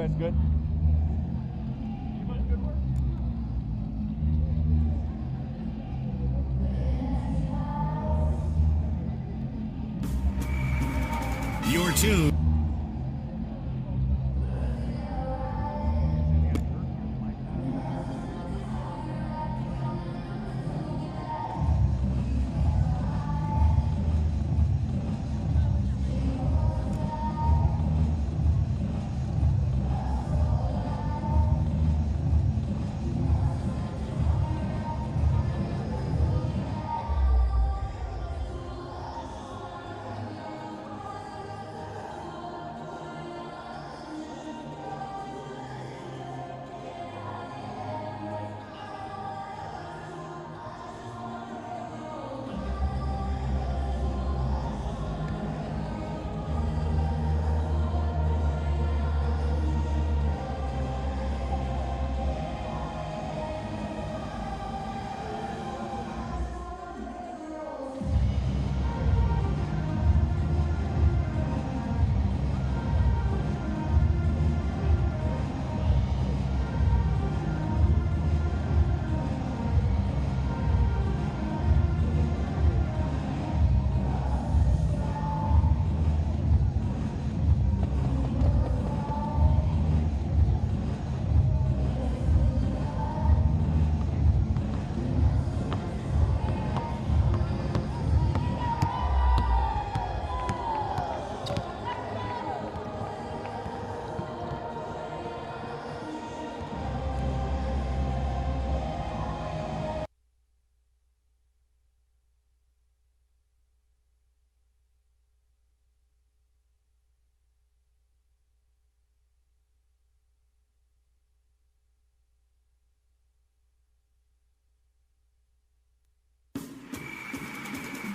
guys good? Good work. Your tune.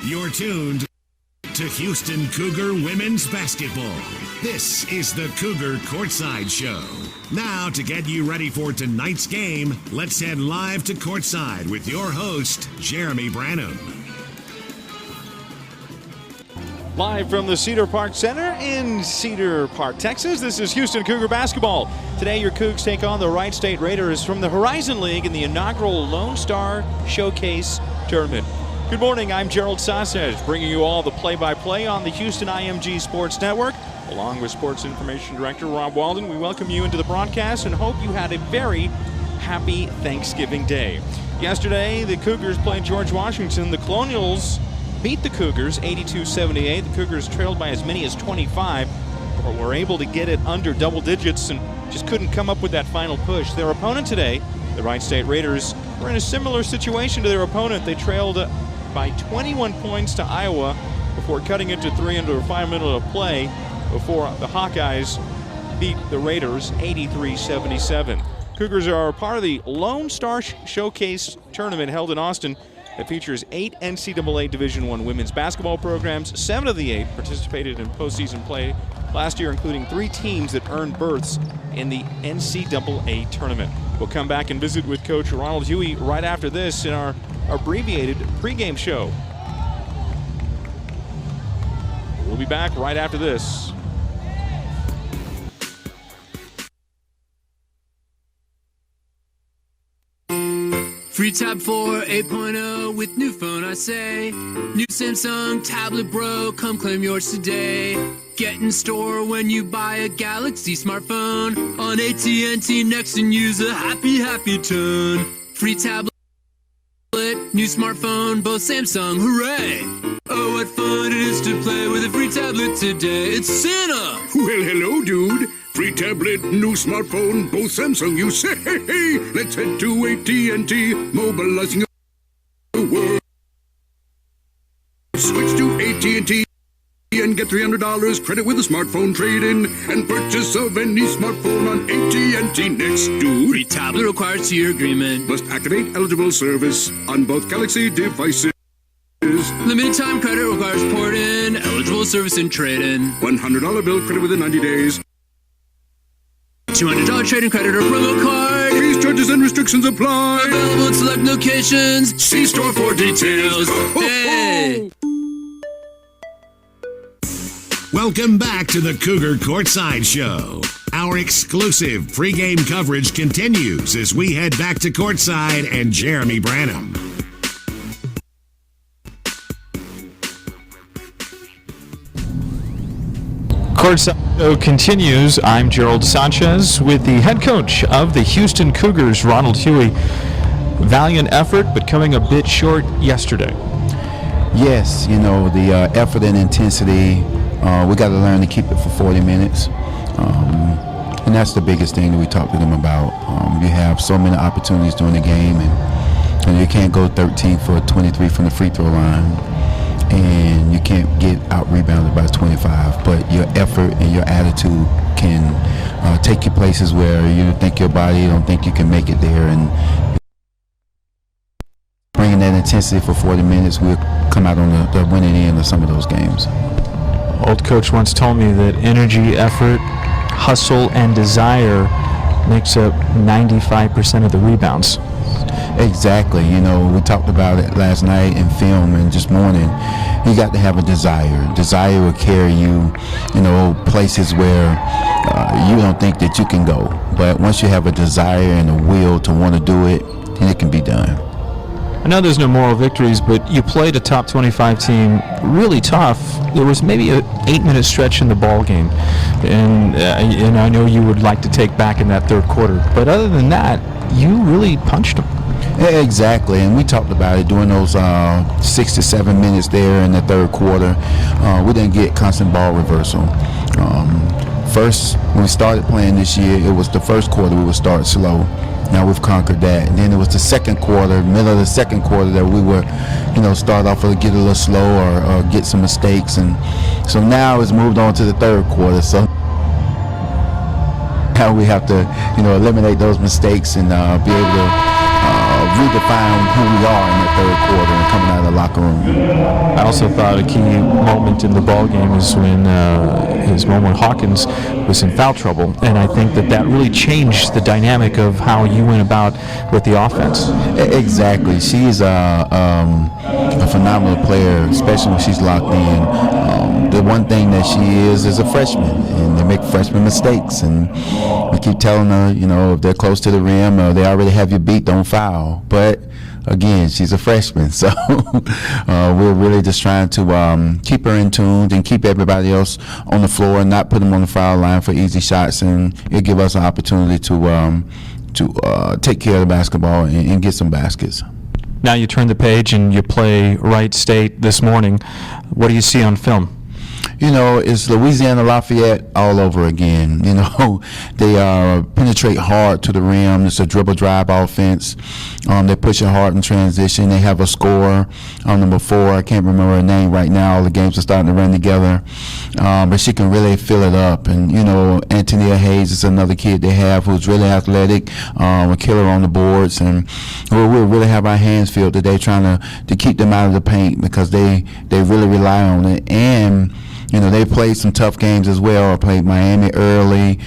You're tuned to Houston Cougar Women's Basketball. This is the Cougar Courtside Show. Now, to get you ready for tonight's game, let's head live to Courtside with your host, Jeremy Branham. Live from the Cedar Park Center in Cedar Park, Texas, this is Houston Cougar Basketball. Today, your Cougs take on the Wright State Raiders from the Horizon League in the inaugural Lonestar Showcase Tournament. Good morning, I'm Gerald Sanchez, bringing you all the play-by-play on the Houston IMG Sports Network. Along with Sports Information Director Rob Walden, we welcome you into the broadcast and hope you had a very happy Thanksgiving Day. Yesterday, the Cougars played George Washington. The Colonials beat the Cougars 82-78. The Cougars trailed by as many as 25, but were able to get it under double digits and just couldn't come up with that final push. Their opponent today, the Wright State Raiders, were in a similar situation to their opponent. They trailed by 21 points to Iowa before cutting it to 3 under 5 minutes of play before the Hawkeyes beat the Raiders 83-77. Cougars are part of the Lonestar Showcase Tournament held in Austin that features 8 NCAA Division I women's basketball programs. 7 of the 8 participated in postseason play last year, including 3 teams that earned berths in the NCAA tournament. We'll come back and visit with Coach Ronald Huey right after this in our abbreviated pregame show. We'll be back right after this. Free Tab 4 8.0 with new phone, I say. New Samsung Tablet Bro, come claim yours today. Get in store when you buy a Galaxy smartphone on AT&T Next and use a happy ton. Free tablet, new smartphone, both Samsung, hooray! Oh, what fun it is to play with a free tablet today. It's Santa! Well, hello, dude. Free tablet, new smartphone, both Samsung, you say. Let's head to AT&T, mobilizing the world. Switch to AT&T and get $300 credit with a smartphone trade-in and purchase of any smartphone on AT&T Next, dude. Free tablet requires 2-year agreement. Must activate eligible service on both Galaxy devices. Limited time credit requires port-in, eligible service and trade-in. $100 bill credit within 90 days. $200 trade-in credit or promo card. Fees, charges, and restrictions apply. Available in select locations. See store for details. Hey! Welcome back to the Cougar Courtside Show. Our exclusive pregame coverage continues as we head back to courtside and Jeremy Branham. Courtside Show continues. I'm Gerald Sanchez with the head coach of the Houston Cougars, Ronald Huey. Valiant effort, but coming a bit short yesterday. Yes, the effort and intensity, we got to learn to keep it for 40 minutes. And that's the biggest thing that we talk to them about. You have so many opportunities during the game, and you can't go 13 for 23 from the free throw line, and you can't get out-rebounded by 25. But your effort and your attitude can take you places where you think your body don't think you can make it there. And bringing that intensity for 40 minutes, we'll come out on the winning end of some of those games. Old coach once told me that energy, effort, hustle, and desire makes up 95% of the rebounds. Exactly. We talked about it last night in film and just morning. You got to have a desire. Desire will carry you, places where you don't think that you can go. But once you have a desire and a will to want to do it, then it can be done. I know there's no moral victories, but you played a top 25 team really tough. There was maybe an 8-minute stretch in the ball game, and I know you would like to take back in that third quarter. But other than that, you really punched them. Exactly, and we talked about it during those 6 to 7 minutes there in the third quarter. We didn't get constant ball reversal. First, when we started playing this year, it was the first quarter we would start slow. Now we've conquered that. And then it was the second quarter, middle of the second quarter, that we were, start off with get a little slow or get some mistakes. And so now it's moved on to the third quarter. So now we have to, eliminate those mistakes and be able to redefine who we are in the third quarter and coming out of the locker room. I also thought a key moment in the ball game was when Hawkins was in foul trouble, and I think that really changed the dynamic of how you went about with the offense. Exactly. She's a phenomenal player, especially when she's locked in. The one thing that she is a freshman, and they make freshman mistakes, and we keep telling her, if they're close to the rim or they already have you beat, don't foul. But again, she's a freshman, so we're really just trying to keep her in tune and keep everybody else on the floor and not put them on the foul line for easy shots, and it'll give us an opportunity to take care of the basketball and get some baskets. Now you turn the page and you play Wright State this morning. What do you see on film? It's Louisiana Lafayette all over again. They penetrate hard to the rim. It's a dribble drive offense. They push it hard in transition. They have a scorer, number 4. I can't remember her name right now. All the games are starting to run together. But she can really fill it up. And, Antonia Hayes is another kid they have who's really athletic, a killer on the boards. And we'll really have our hands filled today trying to keep them out of the paint because they really rely on it. And they played some tough games as well. I played Miami early,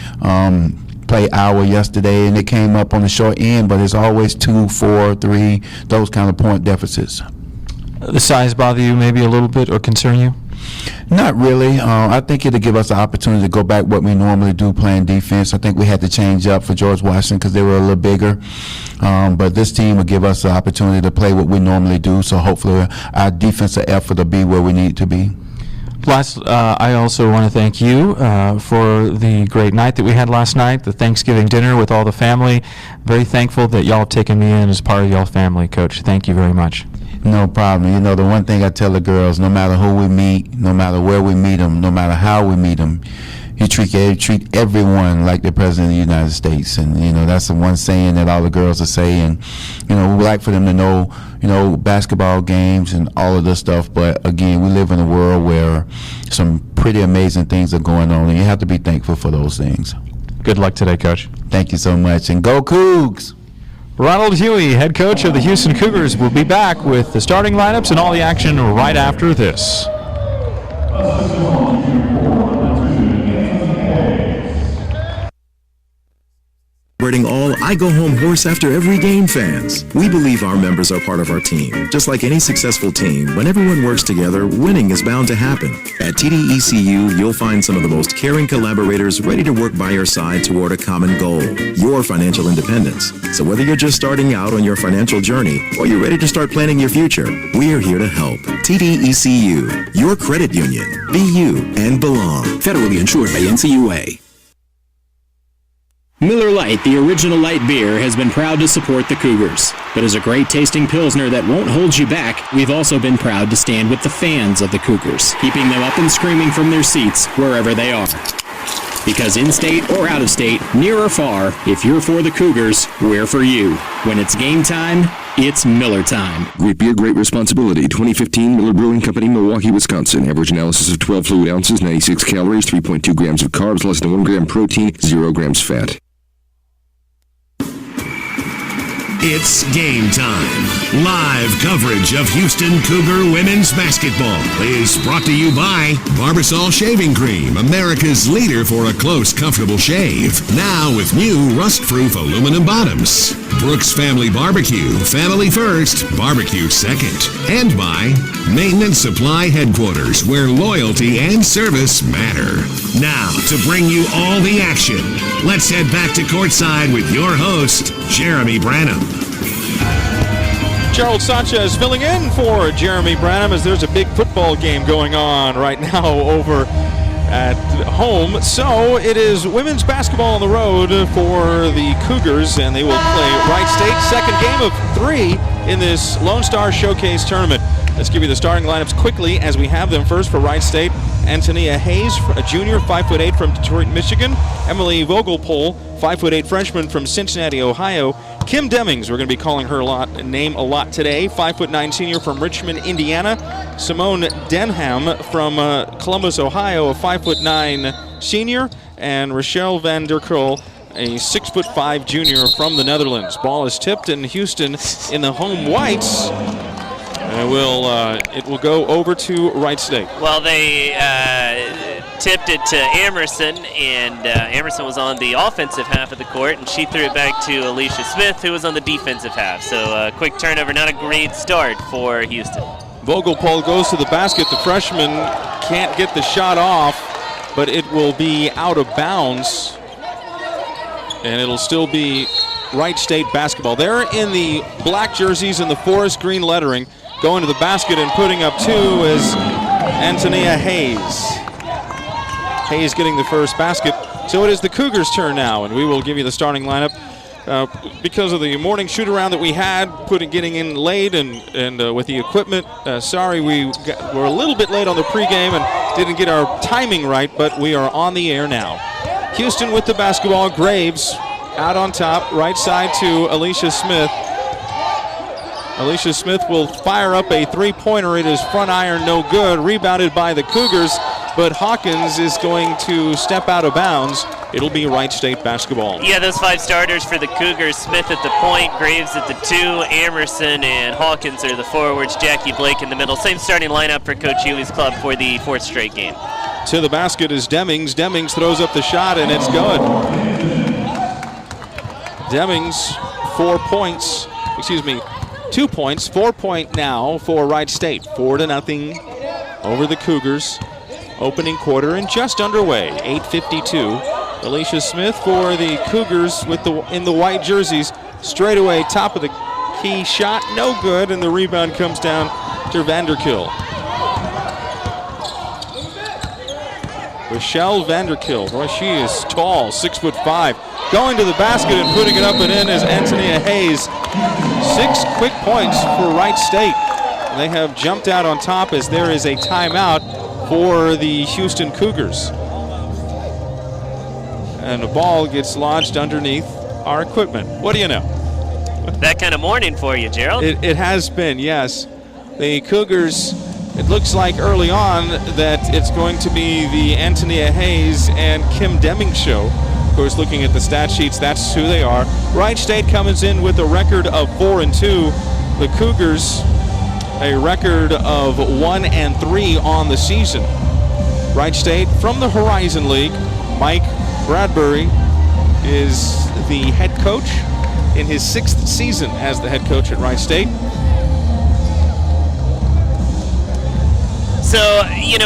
played Iowa yesterday, and they came up on the short end, but it's always 2, 4, 3, those kind of point deficits. The size bother you maybe a little bit or concern you? Not really. I think it'll give us an opportunity to go back what we normally do playing defense. I think we had to change up for George Washington because they were a little bigger. But this team will give us the opportunity to play what we normally do, so hopefully our defensive effort will be where we need to be. Last, I also want to thank you for the great night that we had last night, the Thanksgiving dinner with all the family. Very thankful that y'all have taken me in as part of y'all family, Coach. Thank you very much. No problem. The one thing I tell the girls, no matter who we meet, no matter where we meet them, no matter how we meet them, you treat everyone like the President of the United States. And, that's the one saying that all the girls are saying. We would like for them to know, basketball games and all of this stuff. But, again, we live in a world where some pretty amazing things are going on, and you have to be thankful for those things. Good luck today, Coach. Thank you so much. And go Cougs! Ronald Huey, head coach of the Houston Cougars, will be back with the starting lineups and all the action right after this. We're celebrating all I Go Home Horse After Every Game fans. We believe our members are part of our team. Just like any successful team, when everyone works together, winning is bound to happen. At TDECU, you'll find some of the most caring collaborators ready to work by your side toward a common goal, your financial independence. So whether you're just starting out on your financial journey or you're ready to start planning your future, we're here to help. TDECU, your credit union. Be you and belong. Federally insured by NCAA. Miller Lite, the original light beer, has been proud to support the Cougars. But as a great tasting Pilsner that won't hold you back, we've also been proud to stand with the fans of the Cougars, keeping them up and screaming from their seats wherever they are. Because in-state or out-of-state, near or far, if you're for the Cougars, we're for you. When it's game time, it's Miller time. Great beer, great responsibility. 2015 Miller Brewing Company, Milwaukee, Wisconsin. Average analysis of 12 fluid ounces, 96 calories, 3.2 grams of carbs, less than 1 gram protein, 0 grams fat. It's game time. Live coverage of Houston Cougar women's basketball is brought to you by Barbasol Shaving Cream, America's leader for a close, comfortable shave. Now with new rust-proof aluminum bottoms. Brooks Family Barbecue, family first, barbecue second. And by Maintenance Supply Headquarters, where loyalty and service matter. Now, to bring you all the action, let's head back to courtside with your host, Jeremy Branham. Gerald Sanchez filling in for Jeremy Branham as there's a big football game going on right now over at home. So it is women's basketball on the road for the Cougars, and they will play Wright State. Second game of 3 in this Lonestar Showcase tournament. Let's give you the starting lineups quickly as we have them. First for Wright State, Antonia Hayes, a junior, 5'8" from Detroit, Michigan. Emily Vogelpohl, 5'8" freshman from Cincinnati, Ohio. Kim Demings, we're going to be calling her name a lot today, 5'9" senior from Richmond, Indiana. Simone Denham from Columbus, Ohio, a 5'9" senior. And Rochelle van der Krul, a 6'5" junior from the Netherlands. Ball is tipped, and Houston in the home whites. It will go over to Wright State. Well, they tipped it to Amerson, and Amerson was on the offensive half of the court, and she threw it back to Alicia Smith, who was on the defensive half. So quick turnover, not a great start for Houston. Vogelpohl goes to the basket. The freshman can't get the shot off, but it will be out of bounds, and it'll still be Wright State basketball. They're in the black jerseys and the forest green lettering. Going to the basket and putting up 2 is Antonia Hayes. Hayes getting the first basket. So it is the Cougars' turn now, and we will give you the starting lineup. Because of the morning shoot-around that we had, getting in late and with the equipment, sorry we were a little bit late on the pregame and didn't get our timing right, but we are on the air now. Houston with the basketball. Graves out on top, right side to Alicia Smith. Alicia Smith will fire up a three-pointer. It is front iron, no good. Rebounded by the Cougars, but Hawkins is going to step out of bounds. It'll be Wright State basketball. Yeah, those 5 starters for the Cougars. Smith at the point, Graves at the 2, Amerson and Hawkins are the forwards, Jackie Blake in the middle. Same starting lineup for Coach Huey's club for the 4th straight game. To the basket is Demings. Demings throws up the shot, and it's good. Demings, 4 points. 2 points, 4-point now for Wright State. 4-0 over the Cougars. Opening quarter and just underway. 8:52. Alicia Smith for the Cougars in the white jerseys. Straight away, top of the key shot, no good, and the rebound comes down to Vanderkill. Rochelle Vanderkill. Boy, she is tall, 6'5". Going to the basket and putting it up and in is Antonia Hayes. 6 quick points for Wright State. They have jumped out on top as there is a timeout for the Houston Cougars. And the ball gets lodged underneath our equipment. What do you know? That kind of morning for you, Gerald. It has been, yes. The Cougars, it looks like early on that it's going to be the Antonia Hayes and Kim Deming show. Of course, looking at the stat sheets, that's who they are. Wright State comes in with a record of 4-2. The Cougars, a record of 1-3 on the season. Wright State from the Horizon League. Mike Bradbury is the head coach in his 6th season as the head coach at Wright State. So,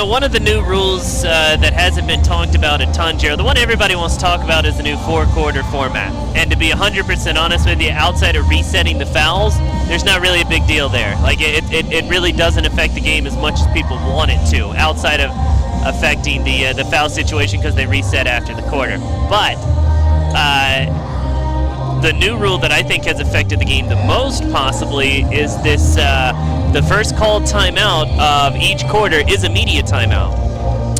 one of the new rules that hasn't been talked about a ton, Gerald, the one everybody wants to talk about is the new 4-quarter format. And to be 100% honest with you, outside of resetting the fouls, there's not really a big deal there. Like, it really doesn't affect the game as much as people want it to, outside of affecting the foul situation because they reset after the quarter. But the new rule that I think has affected the game the most possibly is this, the first called timeout of each quarter is a media timeout.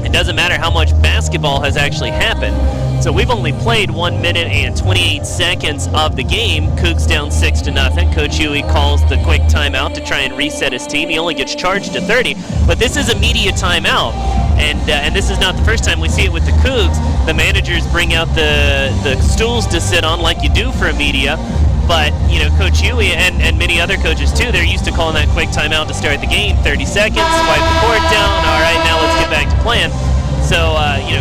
It doesn't matter how much basketball has actually happened. So we've only played 1 minute and 28 seconds of the game. Cougs down 6-0. Coach Huey calls the quick timeout to try and reset his team. He only gets charged to 30, but this is a media timeout. And this is not the first time we see it with the Cougs. The managers bring out the stools to sit on like you do for a media. But, Coach Huey and many other coaches, too, they're used to calling that quick timeout to start the game. 30 seconds, wipe the court down. All right, now let's get back to playing. So,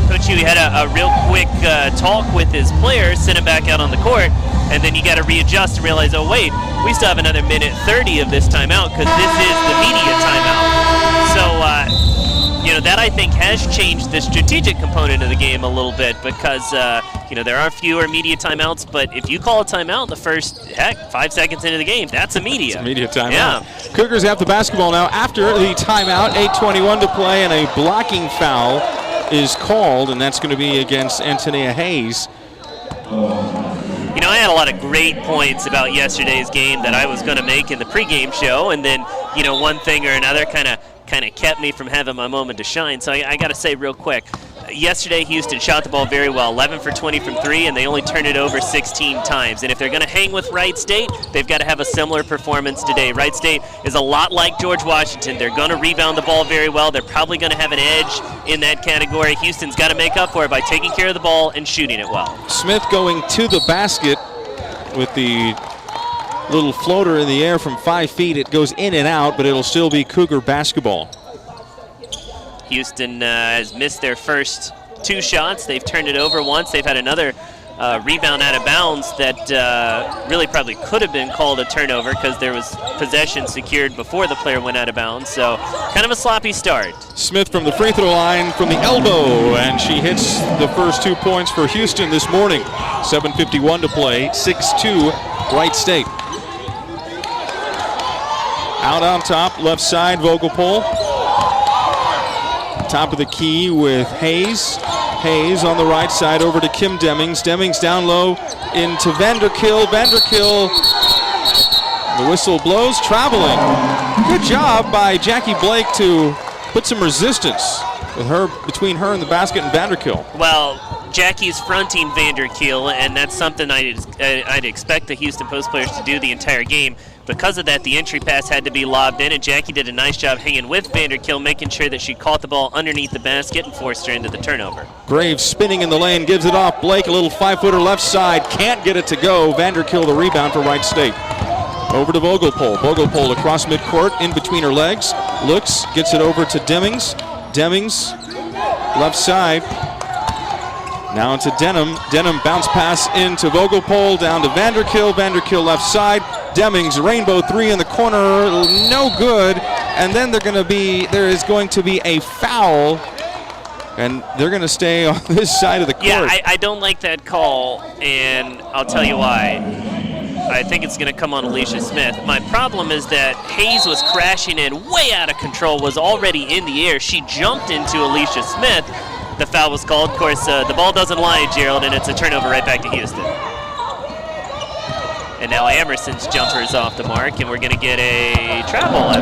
Coach Huey had a real quick talk with his players, sent him back out on the court, and then you got to readjust and realize, oh, wait, we still have another minute 30 of this timeout because this is the media timeout. So, that I think has changed the strategic component of the game a little bit because, there are fewer media timeouts, but if you call a timeout the first, 5 seconds into the game, that's a media. It's a media timeout. Yeah. Cougars have the basketball now after the timeout, 8:21 to play, and a blocking foul is called, and that's going to be against Antonia Hayes. I had a lot of great points about yesterday's game that I was going to make in the pregame show, and then, one thing or another kind of kept me from having my moment to shine. So I got to say real quick, yesterday Houston shot the ball very well, 11 for 20 from 3, and they only turned it over 16 times. And if they're going to hang with Wright State, they've got to have a similar performance today. Wright State is a lot like George Washington. They're going to rebound the ball very well. They're probably going to have an edge in that category. Houston's got to make up for it by taking care of the ball and shooting it well. Smith going to the basket with the little floater in the air from 5 feet. It goes in and out, but it'll still be Cougar basketball. Houston has missed their first 2 shots. They've turned it over once. They've had another rebound out of bounds that really probably could have been called a turnover because there was possession secured before the player went out of bounds. So kind of a sloppy start. Smith from the free throw line from the elbow, and she hits the first 2 points for Houston this morning. 7:51 to play, 6-2 Wright State. Out on top, left side, Vogelpohl. Top of the key with Hayes. Hayes on the right side over to Kim Demings. Demings down low into Vanderkill. Vanderkill, the whistle blows, traveling. Good job by Jackie Blake to put some resistance with her between her and the basket and Vanderkill. Well, Jackie's fronting Vanderkill, and that's something I'd expect the Houston Post players to do the entire game. Because of that, the entry pass had to be lobbed in, and Jackie did a nice job hanging with Vanderkill, making sure that she caught the ball underneath the basket and forced her into the turnover. Graves spinning in the lane, gives it off. Blake, a little 5-footer left side, can't get it to go. Vanderkill the rebound for Wright State. Over to Vogelpohl. Vogelpohl across midcourt, in between her legs. Looks, gets it over to Demings. Demings, left side. Now to Denham. Denham bounce pass into Vogelpohl, down to Vanderkill. Vanderkill left side. Demings, rainbow 3 in the corner, no good. And then there is going to be a foul, and they're going to stay on this side of the court. Yeah, I don't like that call, and I'll tell you why. I think it's going to come on Alicia Smith. My problem is that Hayes was crashing in way out of control, was already in the air. She jumped into Alicia Smith. The foul was called. Of course, the ball doesn't lie, Gerald, and it's a turnover right back to Houston. And now Emerson's jumper is off the mark, and we're going to get a travel, I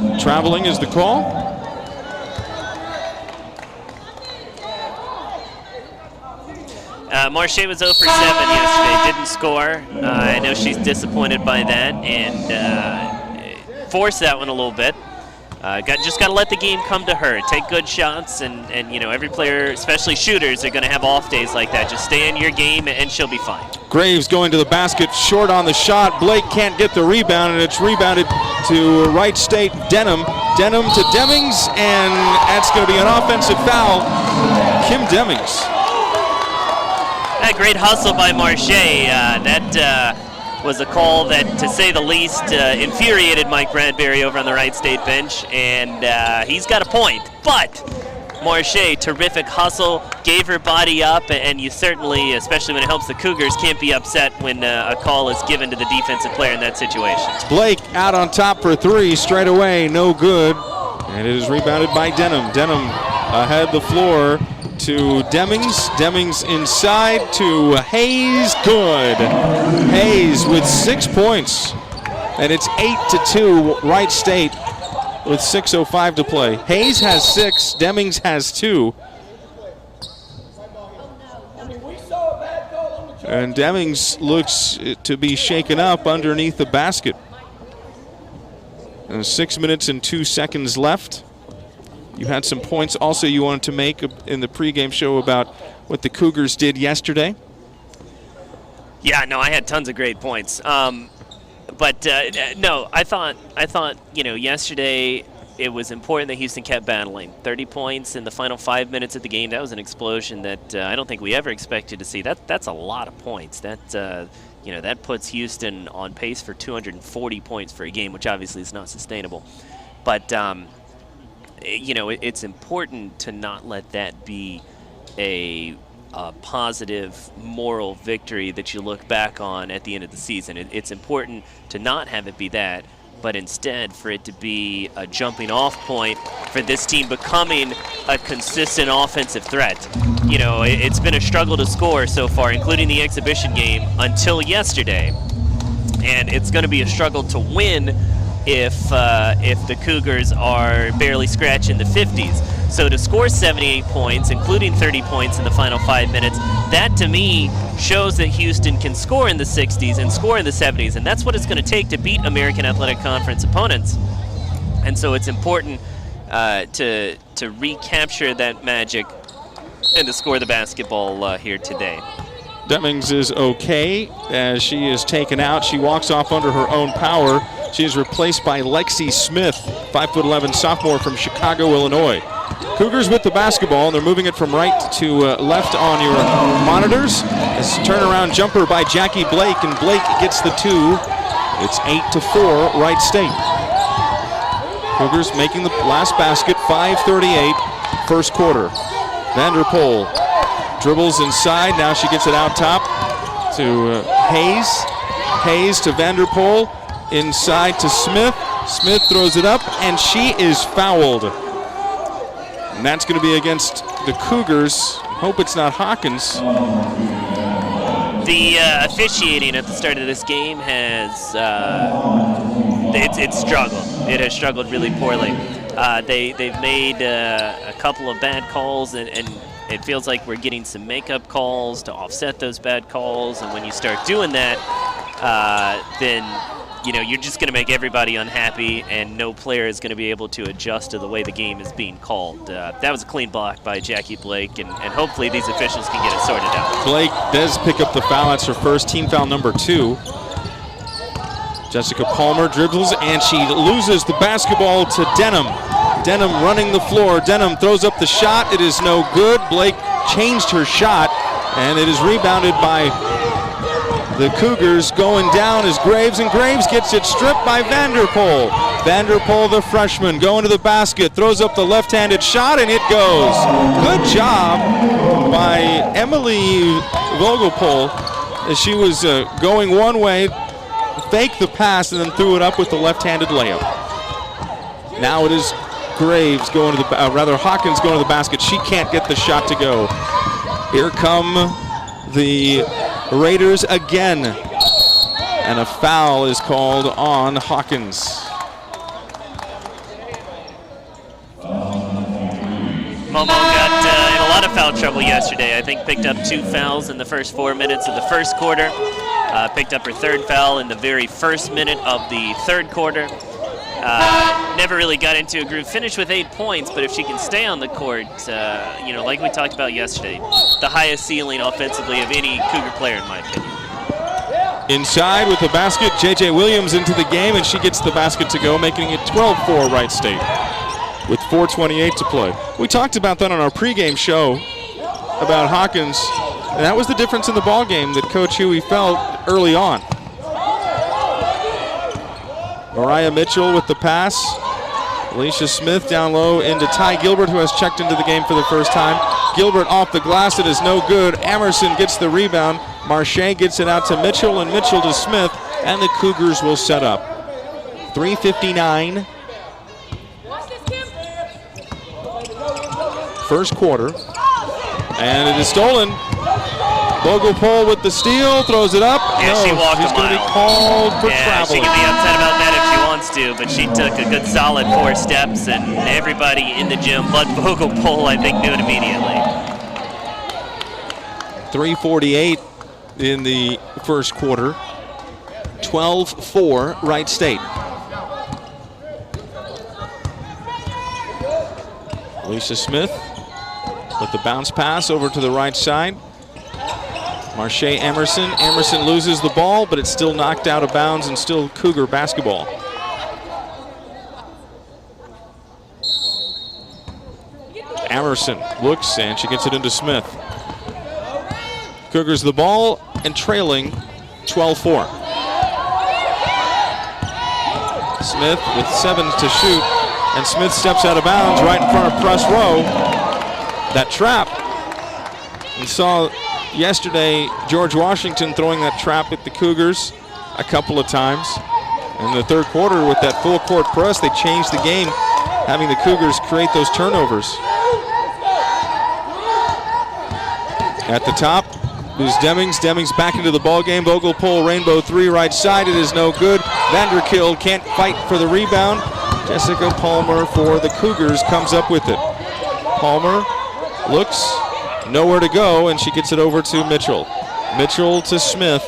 believe. Traveling is the call. Marche was 0 for 7 yesterday, didn't score. I know she's disappointed by that and forced that one a little bit. Just got to let the game come to her. Take good shots, and every player, especially shooters, are going to have off days like that. Just stay in your game, and she'll be fine. Graves going to the basket, short on the shot. Blake can't get the rebound, and it's rebounded to Wright State. Denham to Demings, and that's going to be an offensive foul. Kim Demings. A great hustle by Marche. That was a call that, to say the least, infuriated Mike Bradbury over on the Wright State bench, and he's got a point. But Marche, terrific hustle, gave her body up, and you certainly, especially when it helps the Cougars, can't be upset when a call is given to the defensive player in that situation. Blake out on top for three, straight away, no good. And it is rebounded by Denham. Denham ahead the floor to Demings. Demings inside to Hayes. Good. Hayes with 6 points. And it's 8-2 Wright State with 6:05 to play. Hayes has 6. Demings has 2. And Demings looks to be shaken up underneath the basket. 6 minutes and 2 seconds left. You had some points also you wanted to make in the pregame show about what the Cougars did yesterday. Yeah, no, I had tons of great points. But no, I thought yesterday it was important that Houston kept battling. 30 points in the final 5 minutes of the game. That was an explosion that I don't think we ever expected to see. That's a lot of points. That puts Houston on pace for 240 points for a game, which obviously is not sustainable. But it's important to not let that be a positive moral victory that you look back on at the end of the season. It's important to not have it be that, but instead for it to be a jumping off point for this team becoming a consistent offensive threat. It's been a struggle to score so far, including the exhibition game, until yesterday. And it's going to be a struggle to win if the Cougars are barely scratching the 50s. So to score 78 points, including 30 points in the final 5 minutes, that to me shows that Houston can score in the 60s and score in the 70s, and that's what it's going to take to beat American Athletic Conference opponents. And so it's important to recapture that magic and to score the basketball here today. Demings is okay as she is taken out. She walks off under her own power. She is replaced by Lexi Smith, 5'11" sophomore from Chicago, Illinois. Cougars with the basketball, and they're moving it from right to left on your monitors. This turnaround jumper by Jackie Blake, and Blake gets the 2. It's 8-4 Wright State. Cougars making the last basket, 5:38, first quarter. Vanderpool dribbles inside. Now she gets it out top to Hayes. Hayes to Vanderpool. Inside to Smith. Smith throws it up, and she is fouled. And that's going to be against the Cougars. Hope it's not Hawkins. The officiating at the start of this game has it's struggled. It has struggled really poorly. They've made a couple of bad calls, and it feels like we're getting some makeup calls to offset those bad calls. And when you start doing that, then you're just going to make everybody unhappy, and no player is going to be able to adjust to the way the game is being called. That was a clean block by Jackie Blake, and hopefully these officials can get it sorted out. Blake does pick up the foul. That's her first, team foul number 2. Jessica Palmer dribbles, and she loses the basketball to Denham. Denham running the floor. Denham throws up the shot. It is no good. Blake changed her shot, and it is rebounded by the Cougars. Going down is Graves, and Graves gets it stripped by Vanderpool. Vanderpool, the freshman, going to the basket, throws up the left-handed shot, and it goes. Good job by Emily Vogelpool as she was going one way, faked the pass, and then threw it up with the left-handed layup. Now it is Graves going to the, Hawkins going to the basket. She can't get the shot to go. Here come the Raiders again, and a foul is called on Hawkins. Momo got in a lot of foul trouble yesterday. I think picked up 2 fouls in the first 4 minutes of the first quarter. Picked up her 3rd foul in the very first minute of the 3rd quarter. Never really got into a groove. Finished with 8 points, but if she can stay on the court, like we talked about yesterday, the highest ceiling offensively of any Cougar player, in my opinion. Inside with the basket, J.J. Williams into the game, and she gets the basket to go, making it 12-4 Wright State with 4:28 to play. We talked about that on our pregame show. about Hawkins. And that was the difference in the ball game that Coach Huey felt early on. Mariah Mitchell with the pass. Alicia Smith down low into Ty Gilbert, who has checked into the game for the first time. Gilbert off the glass, it is no good. Emerson gets the rebound. Marche gets it out to Mitchell, and Mitchell to Smith, and the Cougars will set up. 3:59. First quarter. And it is stolen. Vogelpohl with the steal, throws it up. Yeah, no, she walked she's going to be called for travel. She can be upset about that if she wants to, but she took a good solid 4 steps, and everybody in the gym but Vogelpohl, I think, knew it immediately. 3:48 in the first quarter. 12-4 Wright State. Alicia Smith with the bounce pass over to the right side. Marche Emerson. Emerson loses the ball, but it's still knocked out of bounds and still Cougar basketball. Emerson looks and she gets it into Smith. Cougars the ball and trailing 12-4. Smith with 7 to shoot, and Smith steps out of bounds right in front of press row. That trap. We saw yesterday George Washington throwing that trap at the Cougars a couple of times. In the third quarter with that full court press, they changed the game, having the Cougars create those turnovers. At the top is Demings. Demings back into the ball game. Vogelpohl rainbow 3 right side. It is no good. Vanderkill can't fight for the rebound. Jessica Palmer for the Cougars comes up with it. Palmer looks, nowhere to go, and she gets it over to Mitchell. Mitchell to Smith.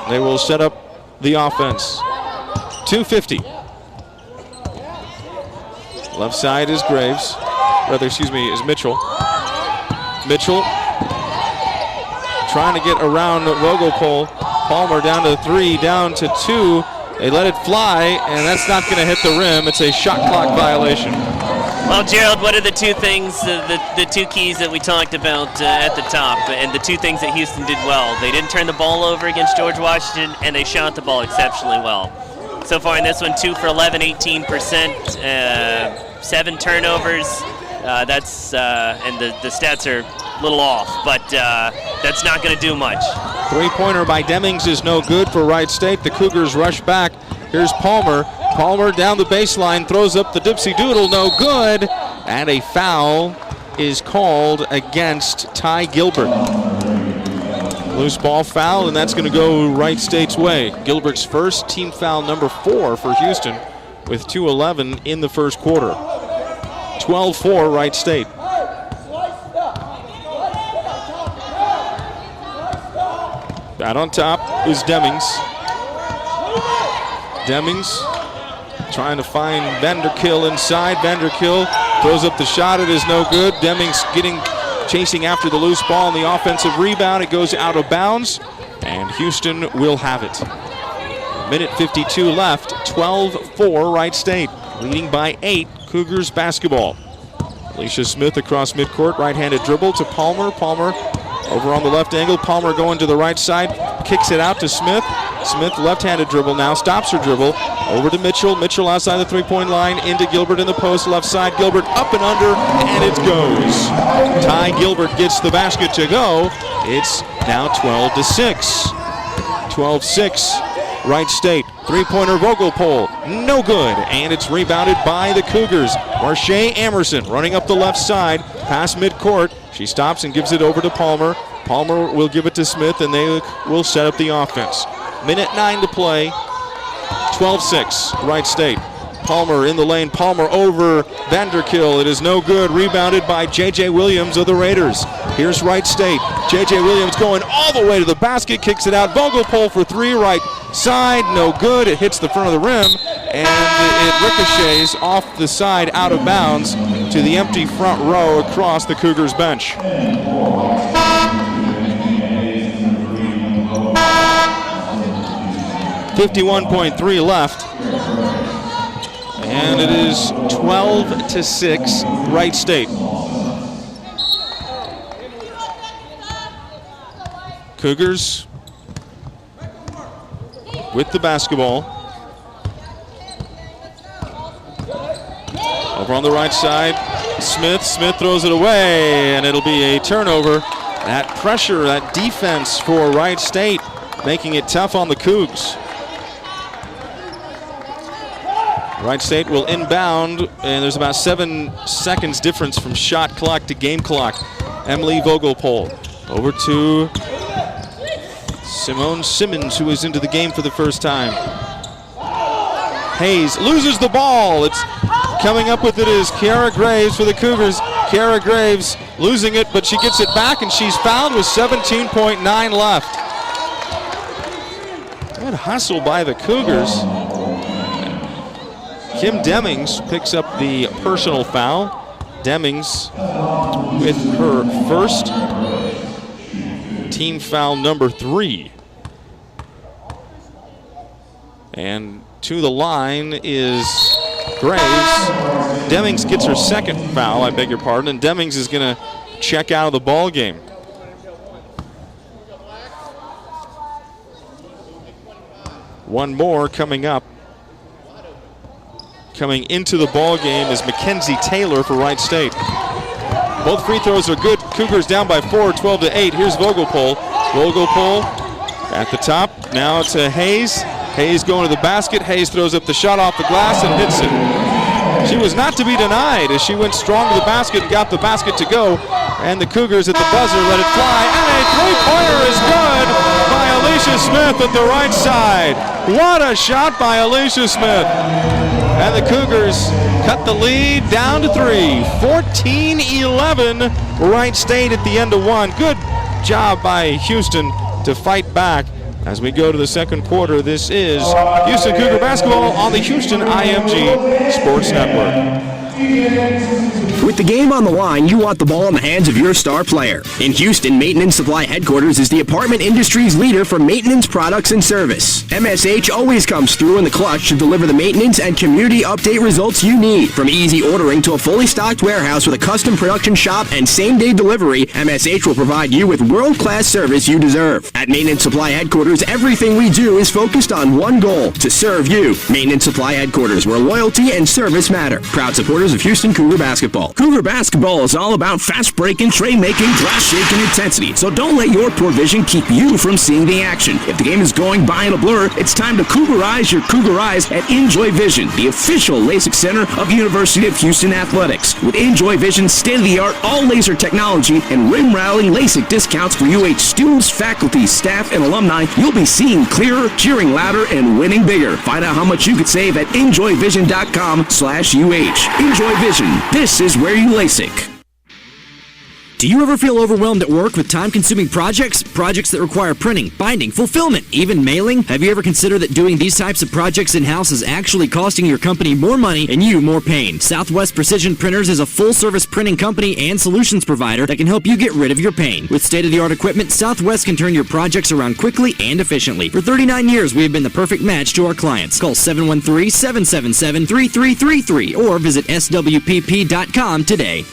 They will set up the offense. 2:50. Left side is Graves. Is Mitchell. Mitchell trying to get around Vogelpohl. Palmer down to 3, down to 2. They let it fly, and that's not going to hit the rim. It's a shot clock violation. Well, Gerald, what are the two things, the two keys that we talked about at the top, and the two things that Houston did well? They didn't turn the ball over against George Washington, and they shot the ball exceptionally well. So far in this one, 2 for 11, 18%, 7 turnovers. And the stats are a little off, but that's not going to do much. Three-pointer by Demings is no good for Wright State. The Cougars rush back. Here's Palmer. Palmer down the baseline, throws up the dipsy doodle, no good. And a foul is called against Ty Gilbert. Loose ball foul, and that's going to go Wright State's way. Gilbert's first, team foul number 4 for Houston, with 2:11 in the first quarter. 12-4 Wright State. Out on top is Demings. Demings trying to find Vanderkill inside. Vanderkill throws up the shot. It is no good. Demings chasing after the loose ball on the offensive rebound. It goes out of bounds, and Houston will have it. Minute 52 left. 12-4 Wright State, leading by 8. Cougars basketball. Alicia Smith across midcourt, right-handed dribble to Palmer. Palmer over on the left angle. Palmer going to the right side, kicks it out to Smith. Smith left-handed dribble now, stops her dribble. Over to Mitchell. Mitchell outside the three-point line, into Gilbert in the post, left side. Gilbert up and under, and it goes. Ty Gilbert gets the basket to go. It's now 12-6. 12-6. Wright State. Three-pointer Vogelpohl, no good, and it's rebounded by the Cougars. Marche Emerson running up the left side, past midcourt. She stops and gives it over to Palmer. Palmer will give it to Smith, and they will set up the offense. Minute 9 to play. 12-6, Wright State. Palmer in the lane. Palmer over Vanderkill. It is no good. Rebounded by J.J. Williams of the Raiders. Here's Wright State. J.J. Williams going all the way to the basket. Kicks it out. Vogelpohl for 3, right side. No good. It hits the front of the rim, and it ricochets off the side out of bounds to the empty front row across the Cougars bench. 51.3 left. And it is 12-6 Wright State. Cougars with the basketball. Over on the right side, Smith throws it away, and it'll be a turnover. That pressure, that defense for Wright State, making it tough on the Cougs. Wright State will inbound, and there's about 7 seconds difference from shot clock to game clock. Emily Vogelpohl over to Simone Simmons, who is into the game for the first time. Hayes loses the ball. It's coming up with it is Kiara Graves for the Cougars. Kiara Graves losing it, but she gets it back, and she's fouled with 17.9 left. Good hustle by the Cougars. Kim Demings picks up the personal foul. Demings with her first team foul number 3. And to the line is Graves. Demings gets her second foul, I beg your pardon, and Demings is going to check out of the ball game. One more coming up. Coming into the ball game is Mackenzie Taylor for Wright State. Both free throws are good. Cougars down by 4, 12-8. Here's Vogelpohl. Vogelpohl at the top. Now to Hayes. Hayes going to the basket. Hayes throws up the shot off the glass and hits it. She was not to be denied as she went strong to the basket and got the basket to go. And the Cougars at the buzzer let it fly. And a three-pointer is good by Alicia Smith at the right side. What a shot by Alicia Smith. And the Cougars cut the lead down to 3. 14-11. Wright State at the end of 1. Good job by Houston to fight back. As we go to the second quarter, this is Houston Cougar basketball on the Houston IMG Sports Network. With the game on the line, you want the ball in the hands of your star player. In Houston, Maintenance Supply Headquarters is the apartment industry's leader for maintenance products and service. MSH always comes through in the clutch to deliver the maintenance and community update results you need. From easy ordering to a fully stocked warehouse with a custom production shop and same-day delivery, MSH will provide you with world-class service you deserve. At Maintenance Supply Headquarters, everything we do is focused on one goal, to serve you. Maintenance Supply Headquarters, where loyalty and service matter. Proud supporters of Houston Cougar basketball. Cougar basketball is all about fast breaking, tray making, glass shaking intensity. So don't let your poor vision keep you from seeing the action. If the game is going by in a blur, it's time to Cougarize your Cougar eyes at Enjoy Vision, the official LASIK center of University of Houston Athletics. With Enjoy Vision's state-of-the-art all-laser technology and rim-rallying LASIK discounts for UH students, faculty, staff, and alumni, you'll be seeing clearer, cheering louder, and winning bigger. Find out how much you could save at enjoyvision.com/UH. Enjoy Vision. This is where you LASIK. Do you ever feel overwhelmed at work with time-consuming projects? Projects that require printing, binding, fulfillment, even mailing? Have you ever considered that doing these types of projects in-house is actually costing your company more money and you more pain? Southwest Precision Printers is a full-service printing company and solutions provider that can help you get rid of your pain. With state-of-the-art equipment, Southwest can turn your projects around quickly and efficiently. For 39 years, we have been the perfect match to our clients. Call 713-777-3333 or visit swpp.com today.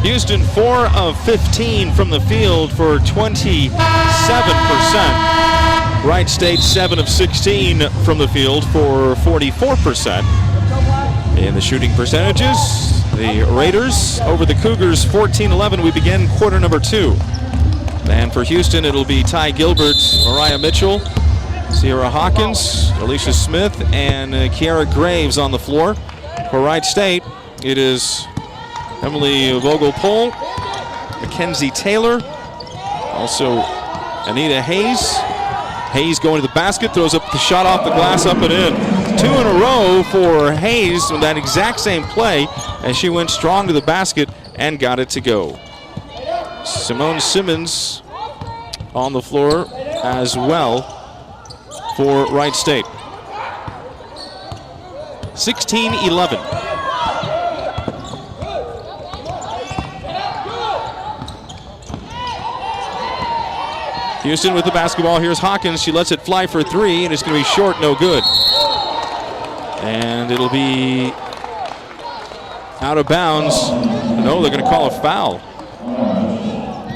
Houston 4 of 15 from the field for 27%. Wright State 7 of 16 from the field for 44%. In the shooting percentages, the Raiders over the Cougars 14-11. We begin quarter number 2. And for Houston, it'll be Ty Gilbert, Mariah Mitchell, Sierra Hawkins, Alicia Smith, and Kiara Graves on the floor. For Wright State, it is Emily Vogelpohl, Mackenzie Taylor, also Anita Hayes. Hayes going to the basket, throws up the shot off the glass, up and in. 2 in a row for Hayes with that exact same play as she went strong to the basket and got it to go. Simone Simmons on the floor as well for Wright State. 16-11. Houston with the basketball. Here's Hawkins. She lets it fly for three, and it's going to be short, no good. And it'll be out of bounds. No, they're going to call a foul.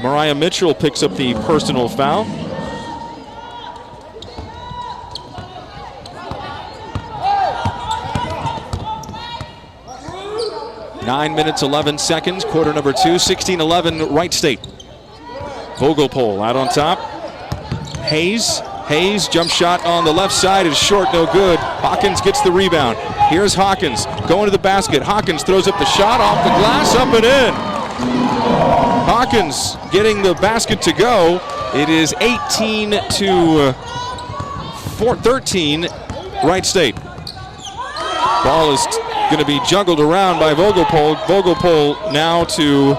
Mariah Mitchell picks up the personal foul. Nine minutes, 11 seconds, quarter number two, 16-11, Wright State. Vogelpohl out on top. Hayes, jump shot on the left side is short, no good. Hawkins gets the rebound. Here's Hawkins going to the basket. Hawkins throws up the shot off the glass, up and in. Hawkins getting the basket to go. It is 18-13, Wright State. Ball is going to be juggled around by Vogelpohl. Vogelpohl now to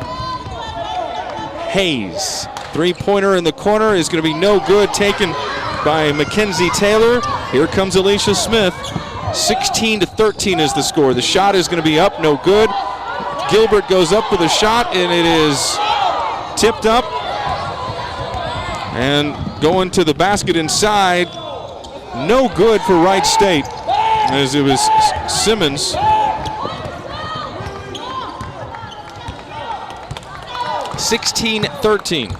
Hayes. Three-pointer in the corner is going to be no good, taken by Mackenzie Taylor. Here comes Alicia Smith. 16-13 is the score. The shot is going to be up, no good. Gilbert goes up with a shot, and it is tipped up. And going to the basket inside. No good for Wright State, as it was Simmons. (16-13).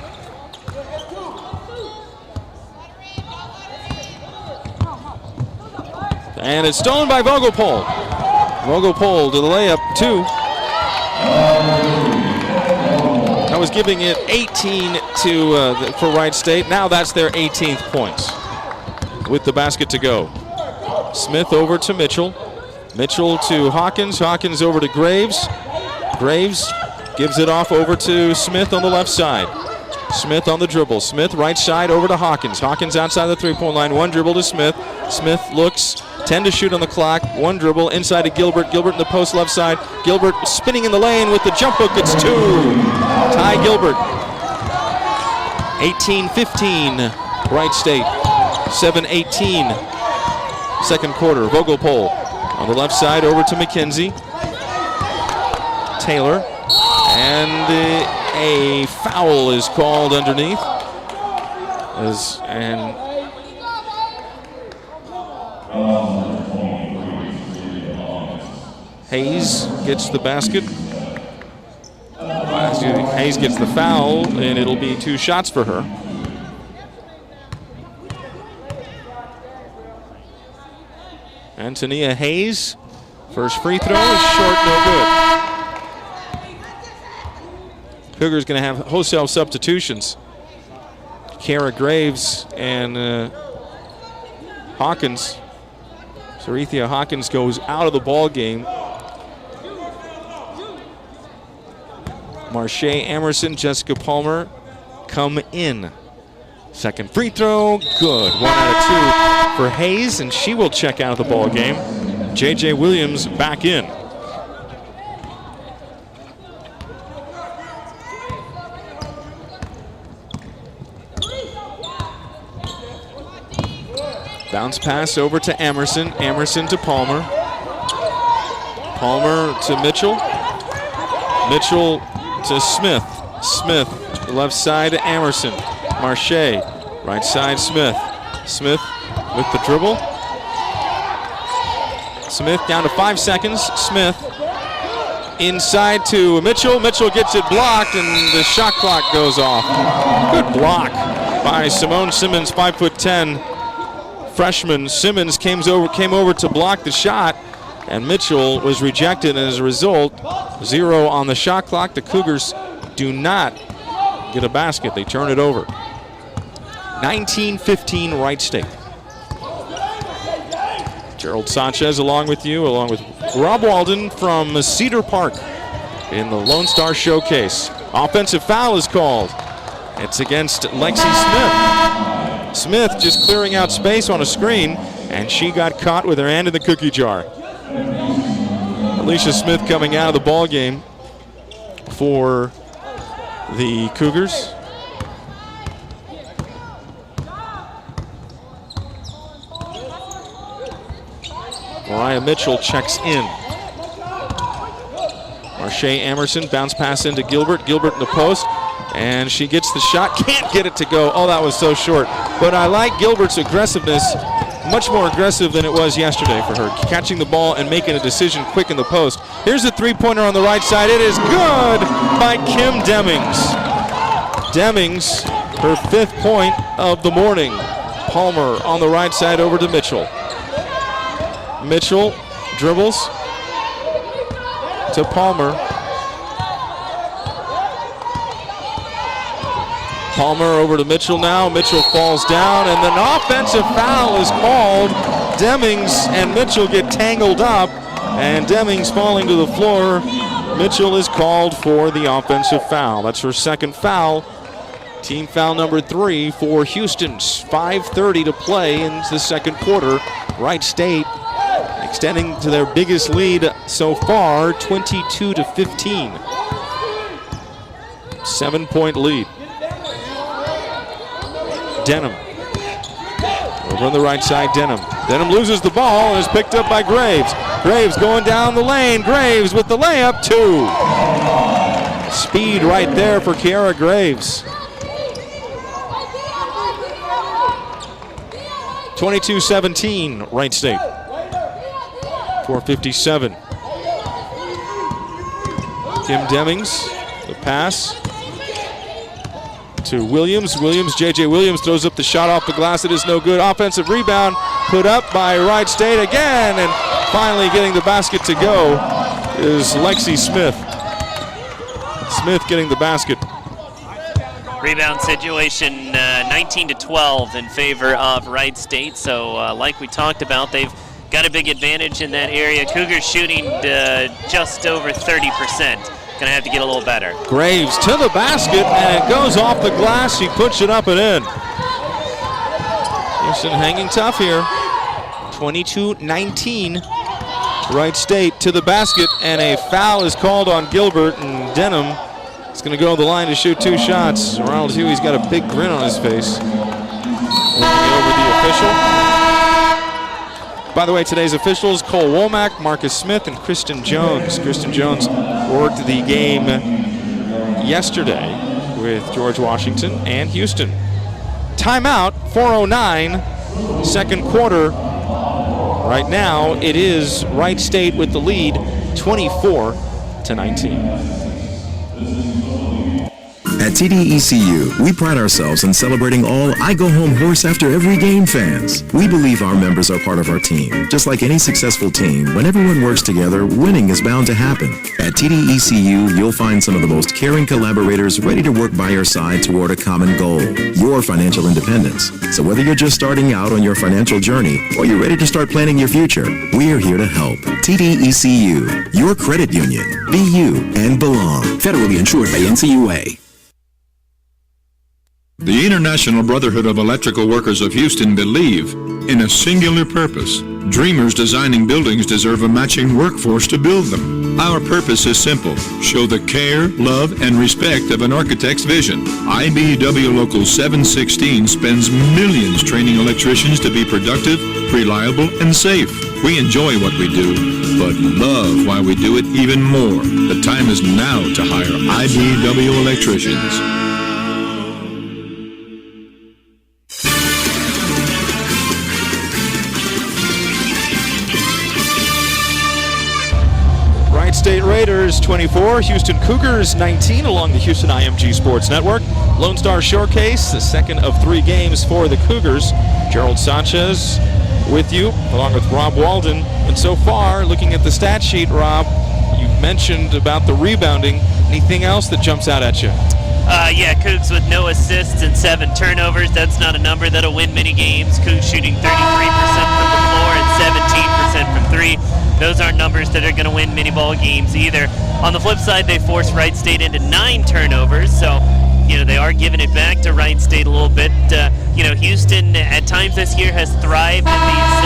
And it's stolen by Vogelpohl. Vogelpohl to the layup, two. I was giving it 18 for Wright State. Now that's their 18th points with the basket to go. Smith over to Mitchell. Mitchell to Hawkins. Hawkins over to Graves. Graves gives it off over to Smith on the left side. Smith on the dribble. Smith right side over to Hawkins. Hawkins outside the three-point line. One dribble to Smith. Smith looks. 10 to shoot on the clock. One dribble inside to Gilbert. Gilbert in the post left side. Gilbert spinning in the lane with the jump hook. It's two. Ty Gilbert. 18-15. Wright State. 7-18. Second quarter. Vogelpohl on the left side over to McKenzie. Taylor. And a foul is called underneath. Hayes gets the basket. Hayes gets the foul, and it'll be two shots for her. Antonia Hayes, first free throw is short, no good. Cougars going to have wholesale substitutions. Kara Graves and Hawkins. Sarethia Hawkins goes out of the ball game. Marche Emerson, Jessica Palmer come in. Second free throw, good. 1 out of 2 for Hayes, and she will check out of the ball game. J.J. Williams back in. Bounce pass over to Emerson. Emerson to Palmer. Palmer to Mitchell. Mitchell to Smith. Smith, left side to Emerson. Marche, right side Smith. Smith with the dribble. Smith down to 5 seconds. Smith inside to Mitchell. Mitchell gets it blocked, and the shot clock goes off. Good block by Simone Simmons, 5'10". Freshman Simmons came over to block the shot, and Mitchell was rejected, and as a result, 0 on the shot clock. The Cougars do not get a basket. They turn it over. 19-15 Wright State. Gerald Sanchez along with you, along with Rob Walden from Cedar Park in the Lone Star Showcase. Offensive foul is called. It's against Lexi Smith. Smith just clearing out space on a screen, and she got caught with her hand in the cookie jar. Alicia Smith coming out of the ball game for the Cougars. Mariah Mitchell checks in. Marche Emerson, bounce pass into Gilbert. Gilbert in the post. And she gets the shot, can't get it to go. Oh, that was so short. But I like Gilbert's aggressiveness, much more aggressive than it was yesterday for her, catching the ball and making a decision quick in the post. Here's a three-pointer on the right side. It is good by Kim Demings. Demings, her 5th point of the morning. Palmer on the right side over to Mitchell. Mitchell dribbles to Palmer. Palmer over to Mitchell now. Mitchell falls down, and an offensive foul is called. Demings and Mitchell get tangled up, and Demings falling to the floor. Mitchell is called for the offensive foul. That's her 2nd foul. Team foul number 3 for Houston's. 5:30 to play in the 2nd quarter. Wright State extending to their biggest lead so far, 22-15. 7-point lead. Denham. Over on the right side, Denham. Denham loses the ball and is picked up by Graves. Graves going down the lane. Graves with the layup, 2. Speed right there for Kiara Graves. 22-17, Wright State. 4:57. Kim Demings, the pass to Williams. J.J. Williams throws up the shot off the glass. It is no good. Offensive rebound put up by Wright State again, and finally getting the basket to go is Lexi Smith. Smith getting the basket. Rebound situation 19-12 in favor of Wright State. So like we talked about, they've got a big advantage in that area. Cougars shooting just over 30%. Gonna have to get a little better. Graves to the basket, and it goes off the glass. She puts it up and in. Houston hanging tough here. 22-19. Wright State to the basket, and a foul is called on Gilbert, and Denham is going to go to the line to shoot 2 shots. Ronald Huey's got a big grin on his face. Looking over the official. By the way, today's officials, Cole Womack, Marcus Smith, and Kristen Jones. Kristen Jones worked the game yesterday with George Washington and Houston. Timeout, 4:09, 2nd quarter. Right now, it is Wright State with the lead, 24-19. At TDECU, we pride ourselves in celebrating all I Go Home Horse After Every Game fans. We believe our members are part of our team. Just like any successful team, when everyone works together, winning is bound to happen. At TDECU, you'll find some of the most caring collaborators ready to work by your side toward a common goal, your financial independence. So whether you're just starting out on your financial journey or you're ready to start planning your future, we're here to help. TDECU, your credit union. Be you and belong. Federally insured by NCAA. The International Brotherhood of Electrical Workers of Houston believe in a singular purpose. Dreamers designing buildings deserve a matching workforce to build them. Our purpose is simple. Show the care, love, and respect of an architect's vision. IBEW Local 716 spends millions training electricians to be productive, reliable, and safe. We enjoy what we do, but love why we do it even more. The time is now to hire IBEW electricians. State Raiders 24, Houston Cougars 19 along the Houston IMG Sports Network. Lonestar Showcase, the 2nd of 3 games for the Cougars. Gerald Sanchez with you, along with Rob Walden. And so far, looking at the stat sheet, Rob, you mentioned about the rebounding. Anything else that jumps out at you? Yeah, Cougs with no assists and 7 turnovers. That's not a number that'll win many games. Cougs shooting 33% from the floor and 17% from 3. Those aren't numbers that are going to win many ball games either. On the flip side, they forced Wright State into 9 turnovers, so they are giving it back to Wright State a little bit. Houston at times this year has thrived in these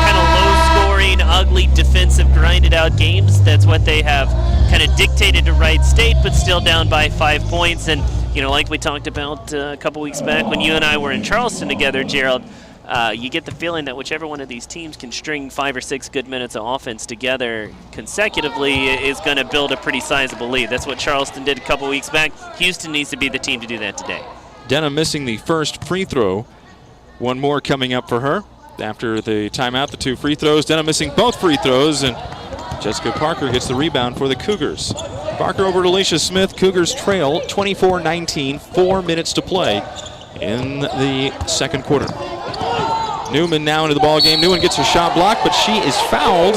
kind of low-scoring, ugly, defensive, grinded-out games. That's what they have kind of dictated to Wright State, but still down by 5 points. And like we talked about a couple weeks back when you and I were in Charleston together, Gerald, you get the feeling that whichever one of these teams can string 5 or 6 good minutes of offense together consecutively is going to build a pretty sizable lead. That's what Charleston did a couple weeks back. Houston needs to be the team to do that today. Denham missing the first free throw. One more coming up for her. After the timeout, the 2 free throws. Denham missing both free throws, and Jessica Parker gets the rebound for the Cougars. Parker over to Alicia Smith. Cougars trail 24-19, 4 minutes to play in the second quarter. Newman now into the ball game. Newman gets her shot blocked, but she is fouled,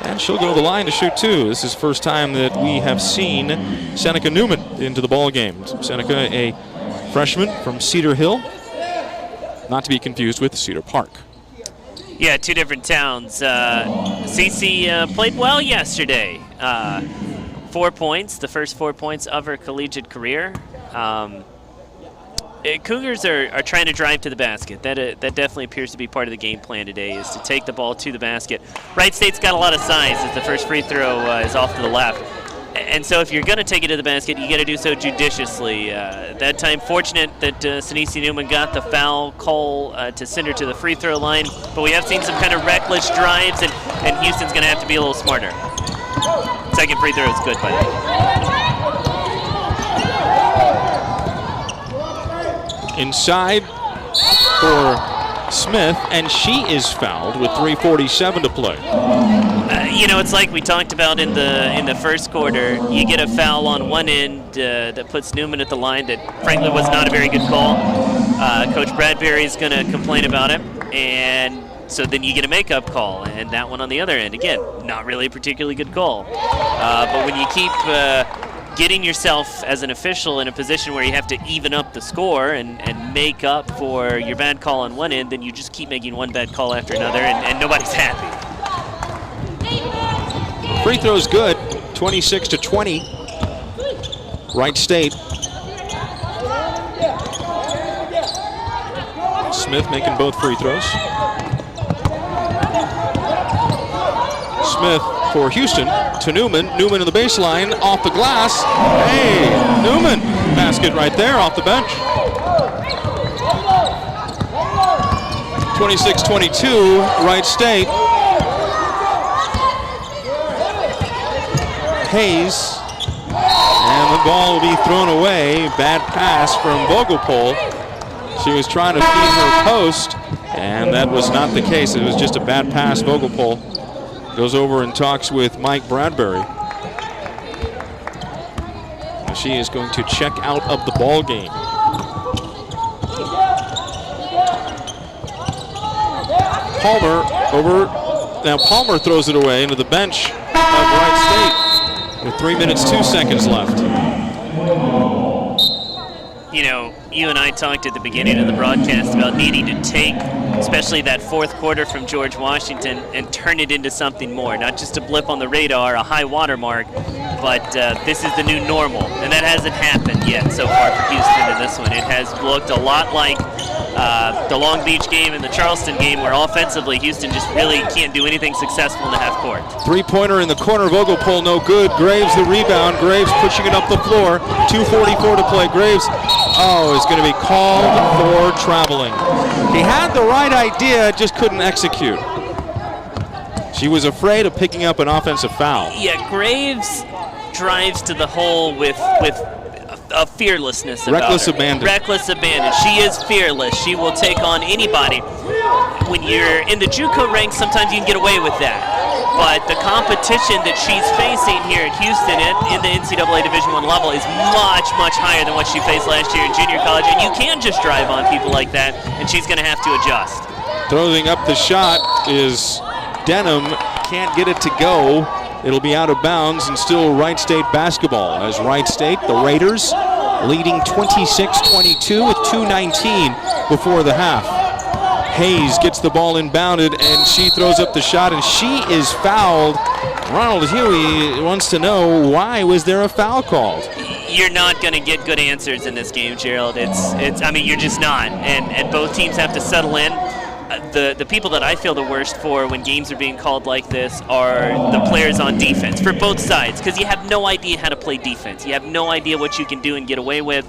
and she'll go to the line to shoot 2. This is the first time that we have seen Seneca Newman into the ball game. Seneca, a freshman from Cedar Hill, not to be confused with Cedar Park. Yeah, 2 different towns. Cece played well yesterday. 4 points, the first 4 points of her collegiate career. Cougars are trying to drive to the basket. That definitely appears to be part of the game plan today, is to take the ball to the basket. Wright State's got a lot of size as the first free throw is off to the left. And so if you're going to take it to the basket, you got to do so judiciously. That time, fortunate that Sinisi Newman got the foul call to send her to the free throw line. But we have seen some kind of reckless drives, and Houston's going to have to be a little smarter. Second free throw is good, by the way. Inside for Smith, and she is fouled with 3:47 to play. It's like we talked about in the first quarter. You get a foul on one end that puts Newman at the line that frankly was not a very good call. Coach Bradbury is going to complain about it, and so then you get a makeup call, and that one on the other end, again, not really a particularly good call. But when you keep getting yourself as an official in a position where you have to even up the score and make up for your bad call on one end, then you just keep making one bad call after another, and nobody's happy. Free throw's good, 26-20. Wright State. Smith making both free throws. Smith for Houston to Newman. Newman to the baseline, off the glass. Hey, Newman, basket right there off the bench. 26-22, Wright State. Hayes, and the ball will be thrown away. Bad pass from Vogelpohl. She was trying to feed her post, and that was not the case. It was just a bad pass. Vogelpohl goes over and talks with Mike Bradbury. She is going to check out of the ball game. Palmer over. Now Palmer throws it away into the bench of Wright State with 3 minutes, 2 seconds left. You and I talked at the beginning of the broadcast about needing to take, especially that fourth quarter from George Washington, and turn it into something more. Not just a blip on the radar, a high water mark, but this is the new normal. And that hasn't happened yet so far for Houston in this one. It has looked a lot like the Long Beach game and the Charleston game, where offensively Houston just really can't do anything successful in the half court. Three-pointer in the corner, Vogelpohl no good. Graves the rebound. Graves pushing it up the floor. 2:44 to play. Graves, is going to be called for traveling. He had the right idea, just couldn't execute. She was afraid of picking up an offensive foul. Yeah, Graves drives to the hole with a fearlessness about Reckless her. abandon. Reckless abandon. She is fearless. She will take on anybody. When you're in the JUCO ranks, sometimes you can get away with that. But the competition that she's facing here at Houston in the NCAA Division I level is much, much higher than what she faced last year in junior college. And you can just drive on people like that, and she's going to have to adjust. Throwing up the shot is Denham. Can't get it to go. It'll be out of bounds, and still Wright State basketball, as Wright State, the Raiders, leading 26-22 with 2:19 before the half. Hayes gets the ball inbounded, and she throws up the shot, and she is fouled. Ronald Huey wants to know, why was there a foul called? You're not going to get good answers in this game, Gerald. You're just not, and both teams have to settle in. The people that I feel the worst for when games are being called like this are the players on defense for both sides, because you have no idea how to play defense. You have no idea what you can do and get away with.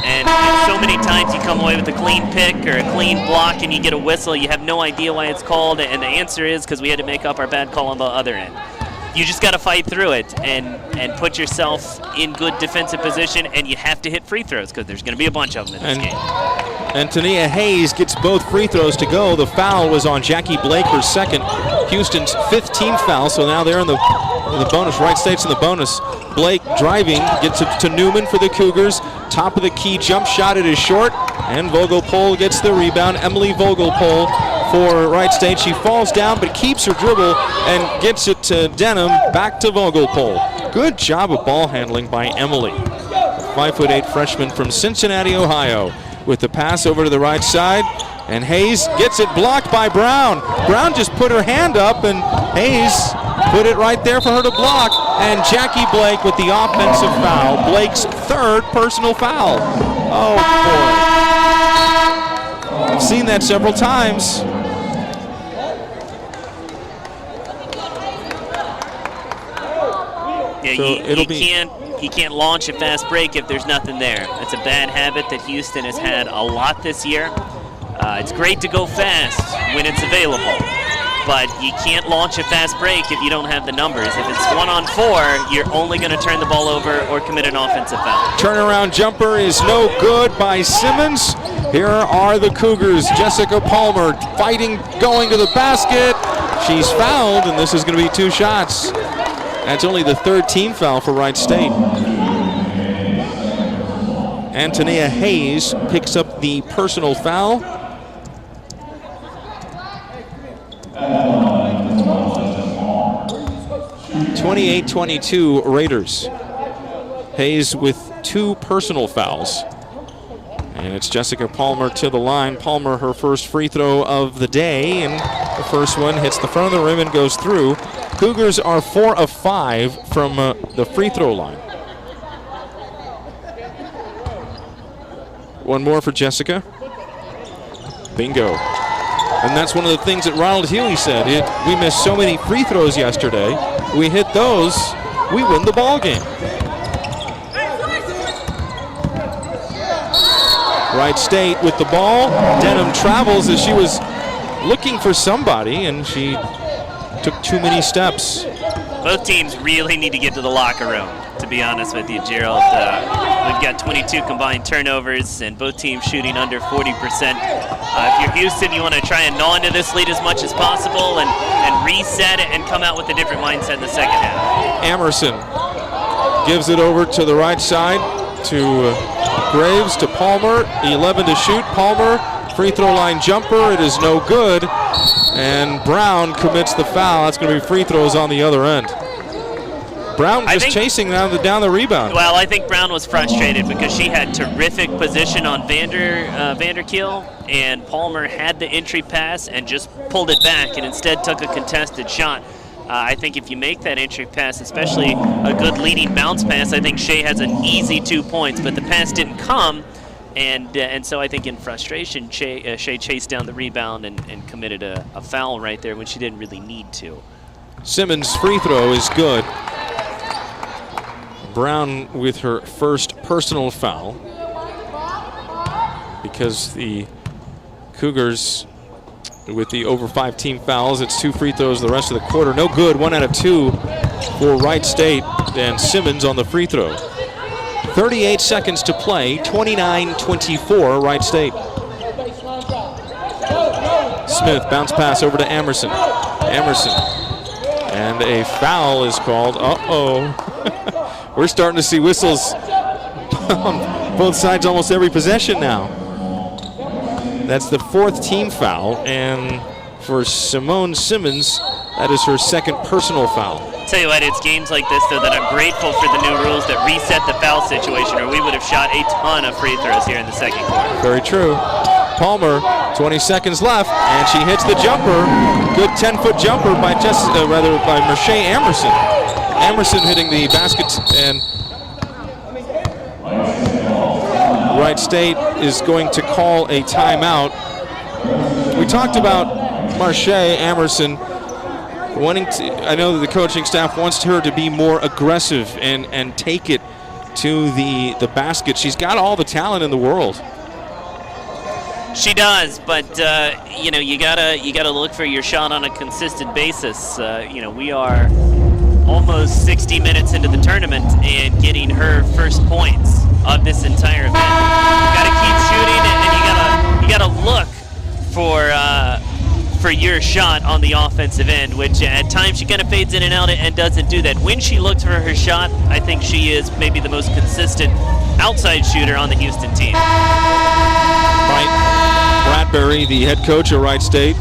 And so many times you come away with a clean pick or a clean block and you get a whistle. You have no idea why it's called, and the answer is because we had to make up our bad call on the other end. You just got to fight through it and put yourself in good defensive position, and you have to hit free throws because there's going to be a bunch of them in this game. Antonia Hayes gets both free throws to go. The foul was on Jackie Blake, her second, Houston's 5th team foul, so now they're in the bonus. Wright State's in the bonus. Blake driving, gets it to Newman for the Cougars. Top of the key jump shot, it is short, and Vogelpohl gets the rebound. Emily Vogelpohl for Wright State. She falls down but keeps her dribble and gets it to Denham, back to Vogelpohl. Good job of ball handling by Emily. 5'8" freshman from Cincinnati, Ohio. With the pass over to the right side, and Hayes gets it blocked by Brown. Brown just put her hand up, and Hayes put it right there for her to block. And Jackie Blake with the offensive foul. Blake's 3rd personal foul. Oh, boy. I've seen that several times. Yeah, so you can't launch a fast break if there's nothing there. It's a bad habit that Houston has had a lot this year. It's great to go fast when it's available, but you can't launch a fast break if you don't have the numbers. If it's 1-on-4, you're only going to turn the ball over or commit an offensive foul. Turnaround jumper is no good by Simmons. Here are the Cougars. Jessica Palmer fighting, going to the basket. She's fouled, and this is going to be 2 shots. That's only the 3rd team foul for Wright State. Antonia Hayes picks up the personal foul. (28-22) Raiders. Hayes with 2 personal fouls. And it's Jessica Palmer to the line. Palmer, her first free throw of the day, and the first one hits the front of the rim and goes through. Cougars are 4 of 5 from the free throw line. One more for Jessica. Bingo. And that's one of the things that Ronald Healy said. We missed so many free throws yesterday. We hit those, we win the ball game. Wright State with the ball. Denham travels as she was looking for somebody, and she took too many steps. Both teams really need to get to the locker room, to be honest with you, Gerald. We've got 22 combined turnovers, and both teams shooting under 40%. If you're Houston, you want to try and gnaw into this lead as much as possible and reset it and come out with a different mindset in the second half. Amerson gives it over to the right side to Graves, to Palmer. 11 to shoot. Palmer, free throw line jumper. It is no good. And Brown commits the foul. That's going to be free throws on the other end. Brown just chasing down the rebound. Well, I think Brown was frustrated because she had terrific position on Vanderkeel, and Palmer had the entry pass and just pulled it back and instead took a contested shot. I think if you make that entry pass, especially a good leading bounce pass, I think Shea has an easy 2 points, but the pass didn't come. And so I think in frustration, Shea chased down the rebound and committed a foul right there when she didn't really need to. Simmons' free throw is good. Brown with her first personal foul because the Cougars with the over 5 team fouls. It's 2 free throws the rest of the quarter. No good, 1 out of 2 for Wright State, and Simmons on the free throw. 38 seconds to play, 29-24 Wright State. Smith, bounce pass over to Amerson. And a foul is called. Uh-oh. We're starting to see whistles on both sides almost every possession now. That's the 4th team foul, and for Simone Simmons, that is her second personal foul. Tell you what, it's games like this, though, that I'm grateful for the new rules that reset the foul situation, or we would have shot a ton of free throws here in the second quarter. Very true. Palmer, 20 seconds left, and she hits the jumper. Good 10-foot jumper by Merche Amerson. Amerson hitting the basket, and Wright State is going to call a timeout. We talked about Merche Amerson wanting to, I know that the coaching staff wants her to be more aggressive and take it to the basket. She's got all the talent in the world. She does, but you gotta look for your shot on a consistent basis. We are almost 60 minutes into the tournament and getting her first points of this entire event. You gotta keep shooting, and you gotta look for your shot on the offensive end, which at times she kind of fades in and out and doesn't do that. When she looks for her shot, I think she is maybe the most consistent outside shooter on the Houston team. Right. Bradbury, the head coach of Wright State,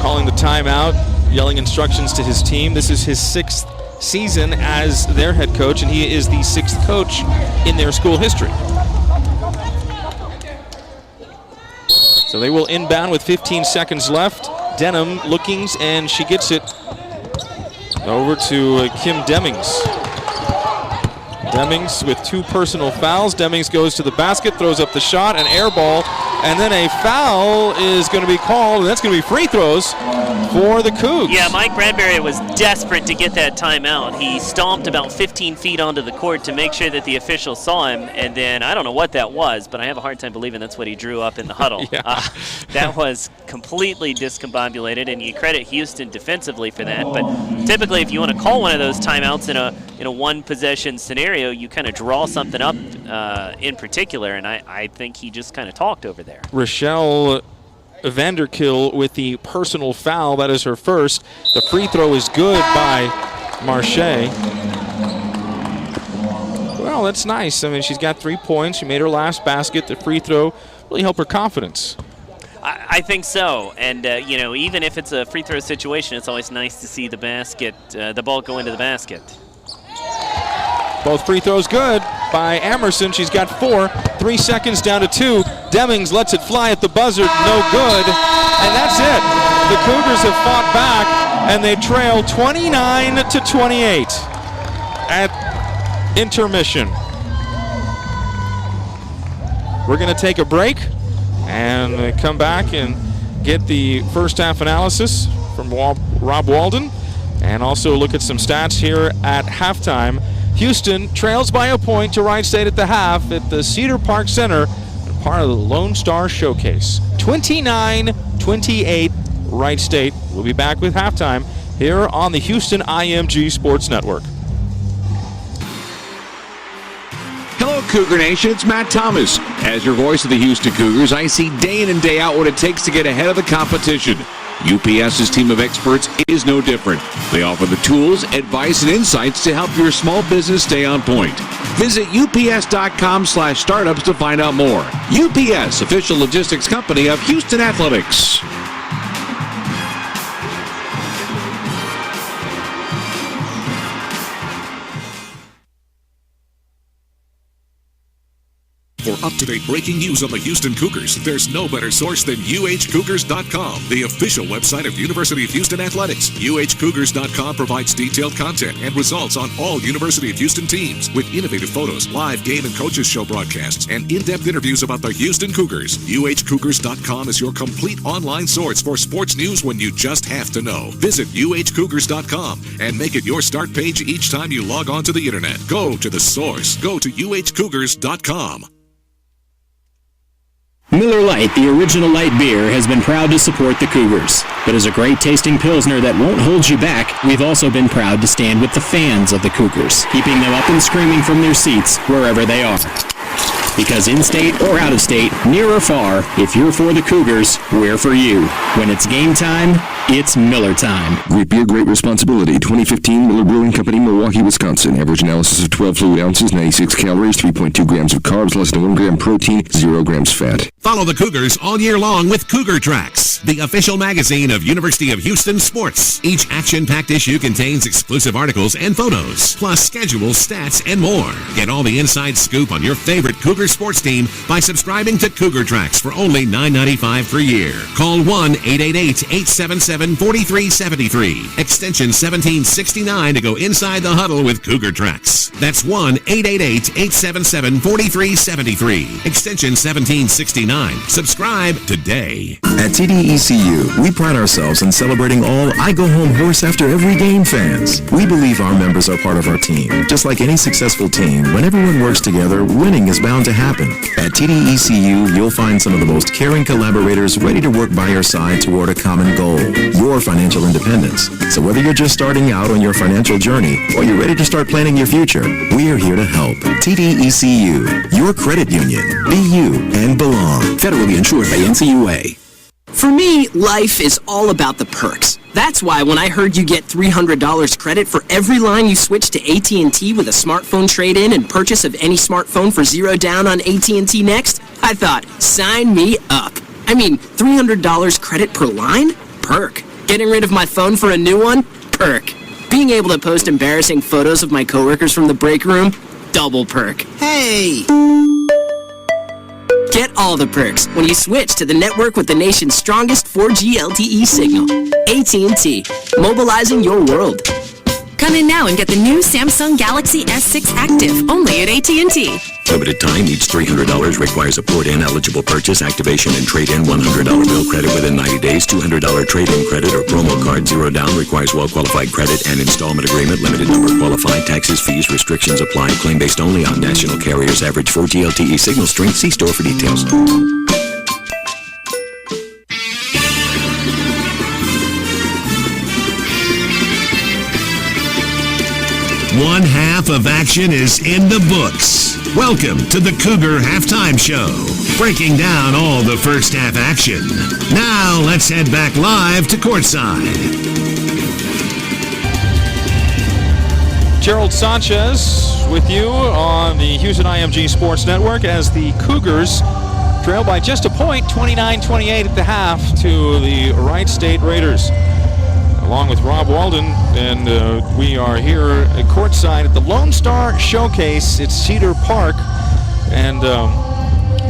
calling the timeout, yelling instructions to his team. This is his 6th season as their head coach, and he is the 6th coach in their school history. So they will inbound with 15 seconds left. Denham looking, and she gets it over to Kim Demings. Demings with 2 personal fouls. Demings goes to the basket, throws up the shot, an air ball, and then a foul is going to be called, and that's going to be free throws for the Cougs. Yeah, Mike Bradbury was desperate to get that timeout. He stomped about 15 feet onto the court to make sure that the official saw him, and then I don't know what that was, but I have a hard time believing that's what he drew up in the huddle. That was completely discombobulated, and you credit Houston defensively for that. But typically, if you want to call one of those timeouts in a one-possession scenario, you kind of draw something up in particular, and I think he just kind of talked over there. Rochelle Vanderkill with the personal foul. That is her first. The free throw is good by Marche. Well, that's nice. I mean, she's got 3 points. She made her last basket. The free throw really helped her confidence. I think so, and even if it's a free throw situation, it's always nice to see the ball go into the basket. Both free throws good by Emerson. She's got 4. 3 seconds down to 2. Demings lets it fly at the buzzer. No good. And that's it. The Cougars have fought back, and they trail 29-28 at intermission. We're going to take a break and come back and get the first half analysis from Rob Walden, and also look at some stats here at halftime. Houston trails by a point to Wright State at the half at the Cedar Park Center, and part of the Lonestar Showcase. 29-28 Wright State. We'll be back with halftime here on the Houston IMG Sports Network. Hello, Cougar Nation. It's Matt Thomas. As your voice of the Houston Cougars, I see day in and day out what it takes to get ahead of the competition. UPS's team of experts is no different. They offer the tools, advice, and insights to help your small business stay on point. Visit ups.com/startups to find out more. UPS, official logistics company of Houston Athletics. For up-to-date breaking news on the Houston Cougars, there's no better source than uhcougars.com, the official website of University of Houston Athletics. uhcougars.com provides detailed content and results on all University of Houston teams, with innovative photos, live game and coaches show broadcasts, and in-depth interviews about the Houston Cougars. uhcougars.com is your complete online source for sports news when you just have to know. Visit uhcougars.com and make it your start page each time you log on to the internet. Go to the source. Go to uhcougars.com. Miller Lite, the original light beer, has been proud to support the Cougars. But as a great tasting Pilsner that won't hold you back, we've also been proud to stand with the fans of the Cougars, keeping them up and screaming from their seats wherever they are. Because in-state or out-of-state, near or far, if you're for the Cougars, we're for you. When it's game time, it's Miller time. Great beer, great responsibility. 2015 Miller Brewing Company, Milwaukee, Wisconsin. Average analysis of 12 fluid ounces, 96 calories, 3.2 grams of carbs, less than 1 gram protein, 0 grams fat. Follow the Cougars all year long with Cougar Tracks, the official magazine of University of Houston sports. Each action-packed issue contains exclusive articles and photos, plus schedules, stats, and more. Get all the inside scoop on your favorite Cougar Cougar sports team by subscribing to Cougar Tracks for only $9.95 per year. Call 1-888-877-4373, extension 1769 to go inside the huddle with Cougar Tracks. That's 1-888-877-4373, extension 1769. Subscribe today. At TDECU, we pride ourselves in celebrating all I Go Home Horse After Every Game fans. We believe our members are part of our team. Just like any successful team, when everyone works together, winning is bound to happen. At TDECU, you'll find some of the most caring collaborators ready to work by your side toward a common goal, your financial independence. So whether you're just starting out on your financial journey or you're ready to start planning your future, we're here to help. TDECU, your credit union. Be you and belong. Federally insured by NCAA. For me, life is all about the perks. That's why when I heard you get $300 credit for every line you switch to AT&T with a smartphone trade-in and purchase of any smartphone for $0 down on AT&T Next, I thought, sign me up. I mean, $300 credit per line? Perk. Getting rid of my phone for a new one? Perk. Being able to post embarrassing photos of my coworkers from the break room? Double perk. Hey! Get all the perks when you switch to the network with the nation's strongest 4G LTE signal. AT&T, mobilizing your world. Come in now and get the new Samsung Galaxy S6 Active, only at AT&T. Limited time, each $300 requires a port-in eligible purchase, activation, and trade-in. $100 bill credit within 90 days. $200 trade-in credit or promo card $0 down requires well-qualified credit and installment agreement. Limited number qualified. Taxes, fees, restrictions apply. Claim based only on national carriers. Average 4G LTE signal strength. See store for details. One half of action is in the books. Welcome to the Cougar Halftime Show, breaking down all the first half action. Now let's head back live to courtside. Gerald Sanchez with you on the Houston IMG Sports Network as the Cougars trail by just a point, 29-28 at the half to the Wright State Raiders. Along with Rob Walden, and we are here at courtside at the Lonestar Showcase at Cedar Park. And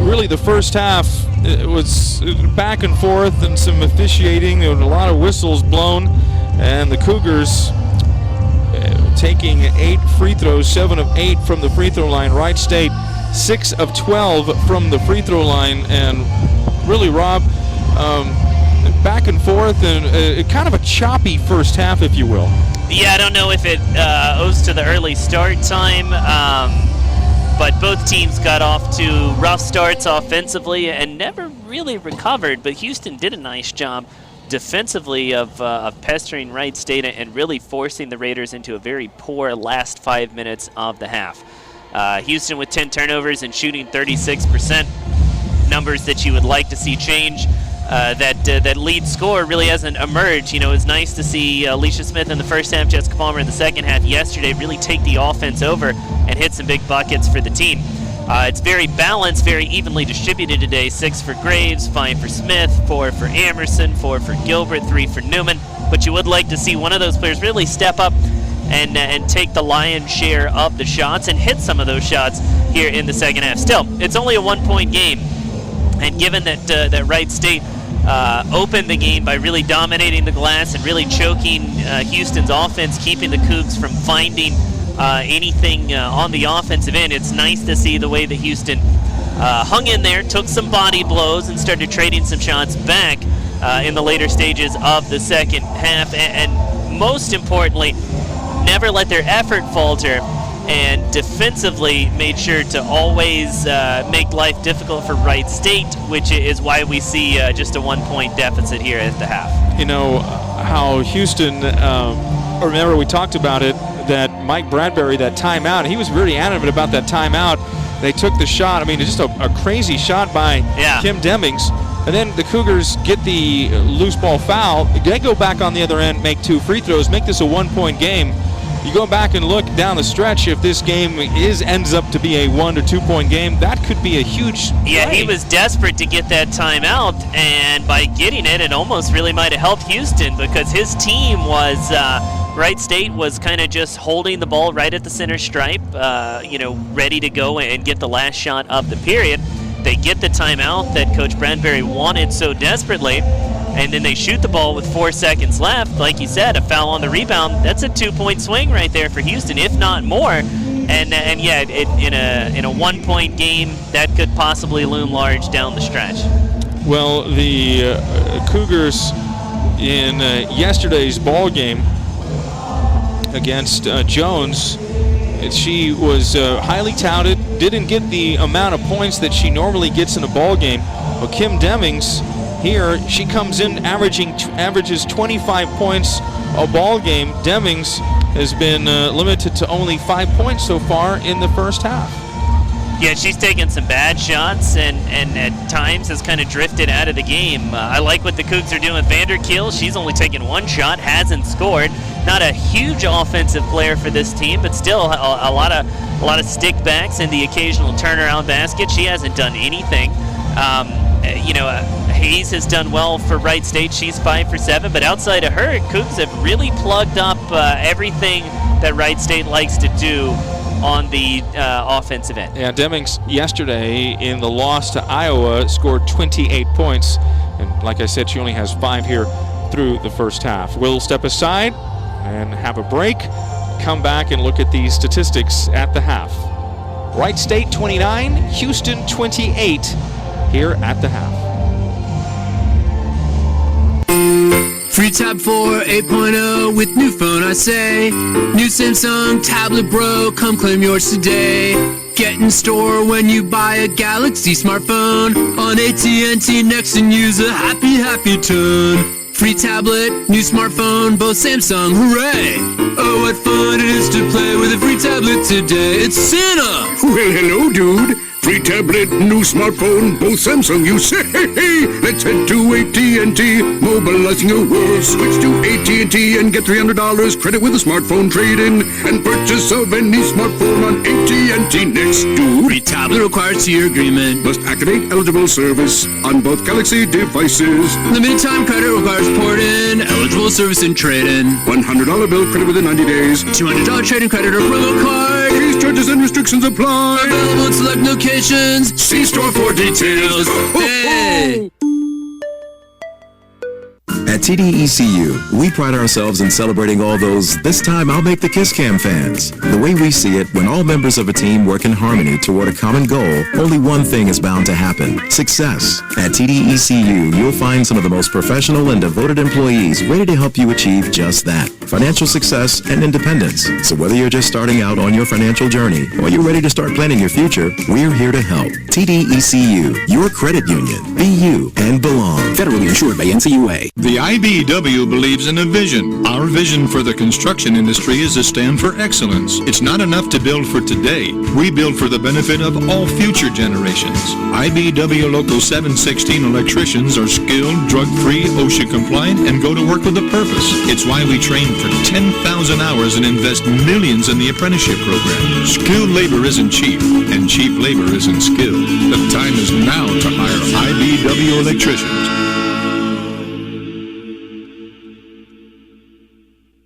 really the first half, it was back and forth and some officiating. There were a lot of whistles blown, and the Cougars taking 8 free throws, 7 of 8 from the free throw line. Wright State 6 of 12 from the free throw line. And really, Rob, back and forth, and kind of a choppy first half, if you will. Yeah, I don't know if it owes to the early start time, but both teams got off to rough starts offensively and never really recovered. But Houston did a nice job defensively of pestering Wright State and really forcing the Raiders into a very poor last 5 minutes of the half. Houston with 10 turnovers and shooting 36%, numbers that you would like to see change. That lead score really hasn't emerged. You know, it's nice to see Alicia Smith in the first half, Jessica Palmer in the second half yesterday really take the offense over and hit some big buckets for the team. It's very balanced, very evenly distributed today. 6 for Graves, 5 for Smith, 4 for Emerson, 4 for Gilbert, 3 for Newman. But you would like to see one of those players really step up and take the lion's share of the shots and hit some of those shots here in the second half. Still, it's only a 1-point game. And given that Wright State opened the game by really dominating the glass and really choking Houston's offense, keeping the Cougs from finding anything on the offensive end, it's nice to see the way that Houston hung in there, took some body blows, and started trading some shots back in the later stages of the second half. And most importantly, never let their effort falter, and defensively made sure to always make life difficult for Wright State, which is why we see just a 1-point deficit here at the half. You know how Houston, remember we talked about it, that Mike Bradbury, that timeout, he was really adamant about that timeout. They took the shot. I mean, just a crazy shot by Kim Demings. And then the Cougars get the loose ball foul. They go back on the other end, make 2 free throws, make this a 1-point game. You go back and look down the stretch, if this game ends up to be a 1 to 2 point game, that could be a huge Yeah, play. he was desperate to get that timeout, and by getting it, it almost really might have helped Houston, because his team was Wright State was kind of just holding the ball right at the center stripe, ready to go and get the last shot of the period. They get the timeout that Coach Bradbury wanted so desperately, and then they shoot the ball with 4 seconds left. Like you said, a foul on the rebound. That's a 2-point swing right there for Houston, if not more. And yeah, in a 1-point game, that could possibly loom large down the stretch. Well, the Cougars in yesterday's ball game against Jones, she was highly touted, didn't get the amount of points that she normally gets in a ball game. Well, Kim Demings here, she comes in averages 25 points a ball game. Demings has been limited to only 5 points so far in the first half. Yeah, she's taken some bad shots and at times has kind of drifted out of the game. I like what the Cougs are doing with Vanderkeel. She's only taken 1 shot, hasn't scored. Not a huge offensive player for this team, but still a lot of stick backs and the occasional turnaround basket. She hasn't done anything. Hayes has done well for Wright State. She's 5 for 7, but outside of her, Cougs have really plugged up everything that Wright State likes to do on the offensive end. Yeah, Demings yesterday in the loss to Iowa scored 28 points, and like I said, she only has 5 here through the first half. We'll step aside and have a break, come back and look at these statistics at the half. Wright State 29, Houston 28 here at the half. Free Tab 4 8.0 with new phone, I say. New Samsung Tablet Bro, come claim yours today. Get in store when you buy a Galaxy smartphone on AT&T Next and use a happy tone. Free tablet, new smartphone, both Samsung, hooray! Oh, what fun it is to play with a free tablet today. It's Santa! Well, hello, dude. Free tablet, new smartphone, both Samsung, you say. Let's head to AT&T, mobilizing your world. Switch to AT&T and get $300 credit with a smartphone trade-in and purchase of any smartphone on AT&T Next, dude. Free tablet requires 2-year agreement. Must activate eligible service on both Galaxy devices. Limited time credit requires port-in, eligible service and trade-in. $100 bill credit within 90 days. $200 trade-in credit or promo card. Fees, charges, and restrictions apply. Available in select locations. See store for details. Hey! At TDECU, we pride ourselves in celebrating all those "this time I'll make the Kiss Cam" fans. The way we see it, when all members of a team work in harmony toward a common goal, only one thing is bound to happen: success. At TDECU, you'll find some of the most professional and devoted employees ready to help you achieve just that: financial success and independence. So whether you're just starting out on your financial journey or you're ready to start planning your future, we're here to help. TDECU, your credit union. Be you and belong. Federally insured by NCAA. The IBEW believes in a vision. Our vision for the construction industry is to stand for excellence. It's not enough to build for today. We build for the benefit of all future generations. IBEW Local 716 electricians are skilled, drug-free, OSHA compliant, and go to work with a purpose. It's why we train for 10,000 hours and invest millions in the apprenticeship program. Skilled labor isn't cheap, and cheap labor isn't skilled. The time is now to hire IBEW electricians.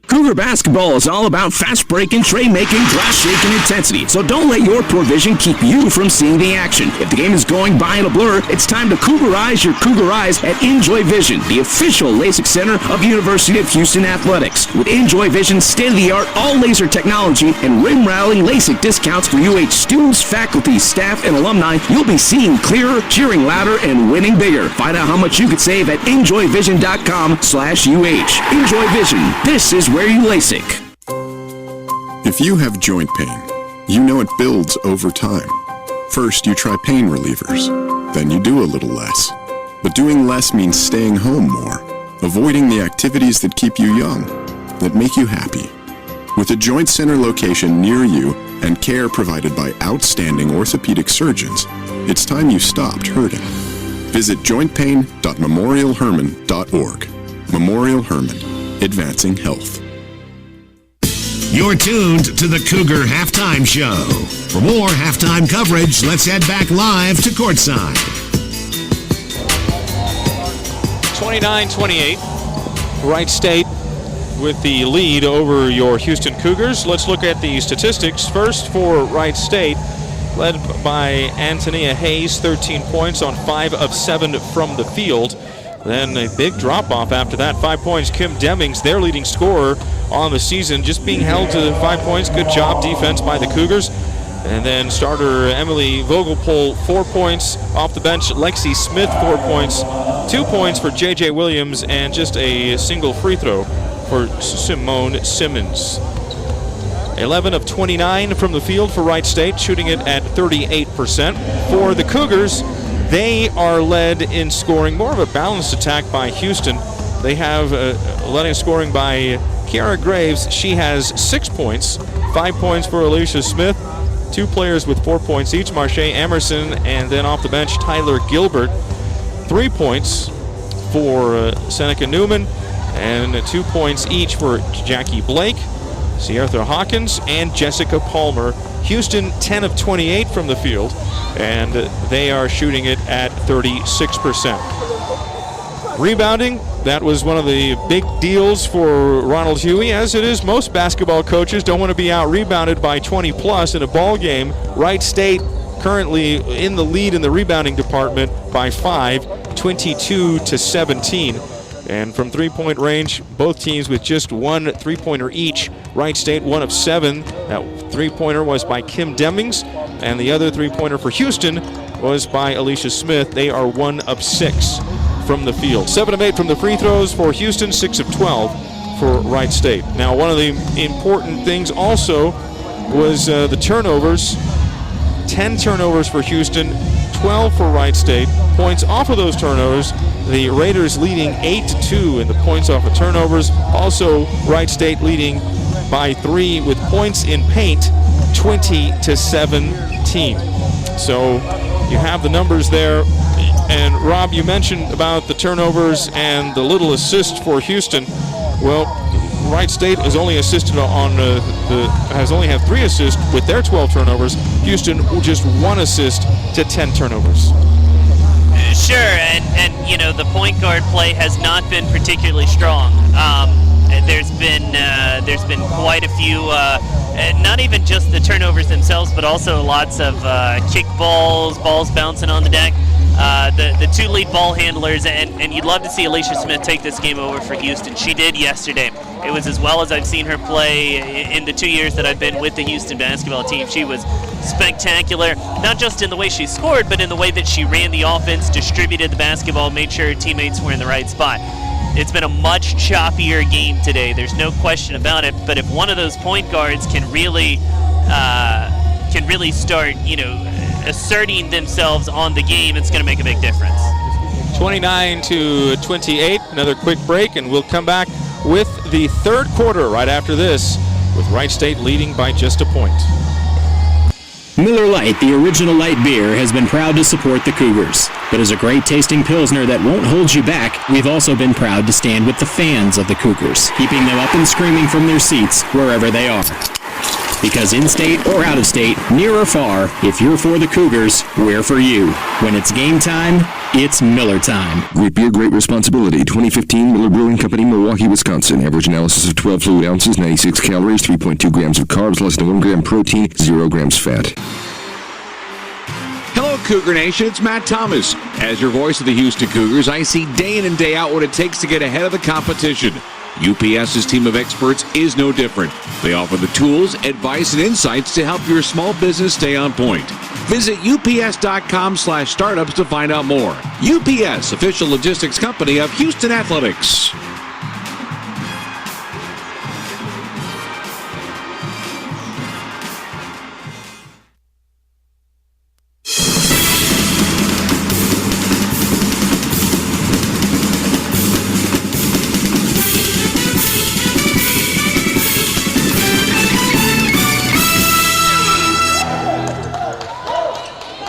Cougar basketball is all about fast breaking, tray making, glass shaking intensity. So don't let your poor vision keep you from seeing the action. If the game is going by in a blur, it's time to Cougarize your Cougar eyes at Enjoy Vision, the official LASIK center of University of Houston Athletics. With Enjoy Vision's state-of-the-art all-laser technology and rim-rattling LASIK discounts for UH students, faculty, staff, and alumni, you'll be seeing clearer, cheering louder, and winning bigger. Find out how much you could save at enjoyvision.com/UH. Enjoy Vision. This is where you LASIK. If you have joint pain, you know it builds over time. First, you try pain relievers. Then you do a little less. But doing less means staying home more, avoiding the activities that keep you young, that make you happy. With a joint center location near you and care provided by outstanding orthopedic surgeons, it's time you stopped hurting. Visit jointpain.memorialherman.org. Memorial Herman, advancing health. You're tuned to the Cougar Halftime Show. For more halftime coverage, let's head back live to courtside. 29-28, Wright State with the lead over your Houston Cougars. Let's look at the statistics. First for Wright State, led by Antonia Hayes, 13 points on 5 of 7 from the field. Then a big drop-off after that. 5 points, Kim Demings, their leading scorer on the season, just being held to 5 points. Good job defense by the Cougars. And then starter Emily Vogelpohl, 4 points. Off the bench, Lexi Smith, 4 points. 2 points for J.J. Williams, and just a single free throw for Simone Simmons. 11 of 29 from the field for Wright State, shooting it at 38%. For the Cougars, they are led in scoring, more of a balanced attack by Houston. They have led scoring by Kiara Graves. She has 6 points, 5 points for Alicia Smith, 2 players with 4 points each, Marche Emerson, and then off the bench, Tyler Gilbert. 3 points for Seneca Newman, and 2 points each for Jackie Blake, Sierra Hawkins, and Jessica Palmer. Houston 10 of 28 from the field, and they are shooting it at 36%. Rebounding, that was one of the big deals for Ronald Huey, as it is most basketball coaches. Don't want to be out-rebounded by 20 plus in a ball game. Wright State currently in the lead in the rebounding department by 5, 22-17. And from three-point range, both teams with just 1 three-pointer each. Wright State 1 of 7. That three-pointer was by Kim Demings, and the other three-pointer for Houston was by Alicia Smith. They are 1 of 6 from the field. 7 of 8 from the free throws for Houston, 6 of 12 for Wright State. Now, one of the important things also was the turnovers. 10 turnovers for Houston, 12 for Wright State. Points off of those turnovers, the Raiders leading 8-2 in the points off of turnovers. Also, Wright State leading by 3 with points in paint, 20-17. So you have the numbers there. And Rob, you mentioned about the turnovers and the little assist for Houston. Well, Wright State has only assisted on has only had 3 assists with their 12 turnovers. Houston just 1 assist to 10 turnovers. Sure, and you know, the point guard play has not been particularly strong. There's been quite a few, not even just the turnovers themselves, but also lots of kick balls bouncing on the deck. The 2 lead ball handlers, and you'd love to see Alicia Smith take this game over for Houston. She did yesterday. It was as well as I've seen her play in the 2 years that I've been with the Houston basketball team. She was spectacular, not just in the way she scored, but in the way that she ran the offense, distributed the basketball, made sure her teammates were in the right spot. It's been a much choppier game today. There's no question about it. But if one of those point guards can really start, asserting themselves on the game, it's going to make a big difference. 29-28. Another quick break, and we'll come back with the third quarter right after this, with Wright State leading by just a point. Miller Lite, the original light beer, has been proud to support the Cougars. But as a great tasting Pilsner that won't hold you back, we've also been proud to stand with the fans of the Cougars, keeping them up and screaming from their seats wherever they are. Because in-state or out-of-state, near or far, if you're for the Cougars, we're for you. When it's game time, it's Miller time. Great beer, great responsibility. 2015 Miller Brewing Company, Milwaukee, Wisconsin. Average analysis of 12 fluid ounces, 96 calories, 3.2 grams of carbs, less than 1 gram protein, 0 grams fat. Hello, Cougar Nation. It's Matt Thomas. As your voice of the Houston Cougars, I see day in and day out what it takes to get ahead of the competition. UPS's team of experts is no different. They offer the tools, advice, and insights to help your small business stay on point. Visit ups.com/startups to find out more. UPS, official logistics company of Houston Athletics.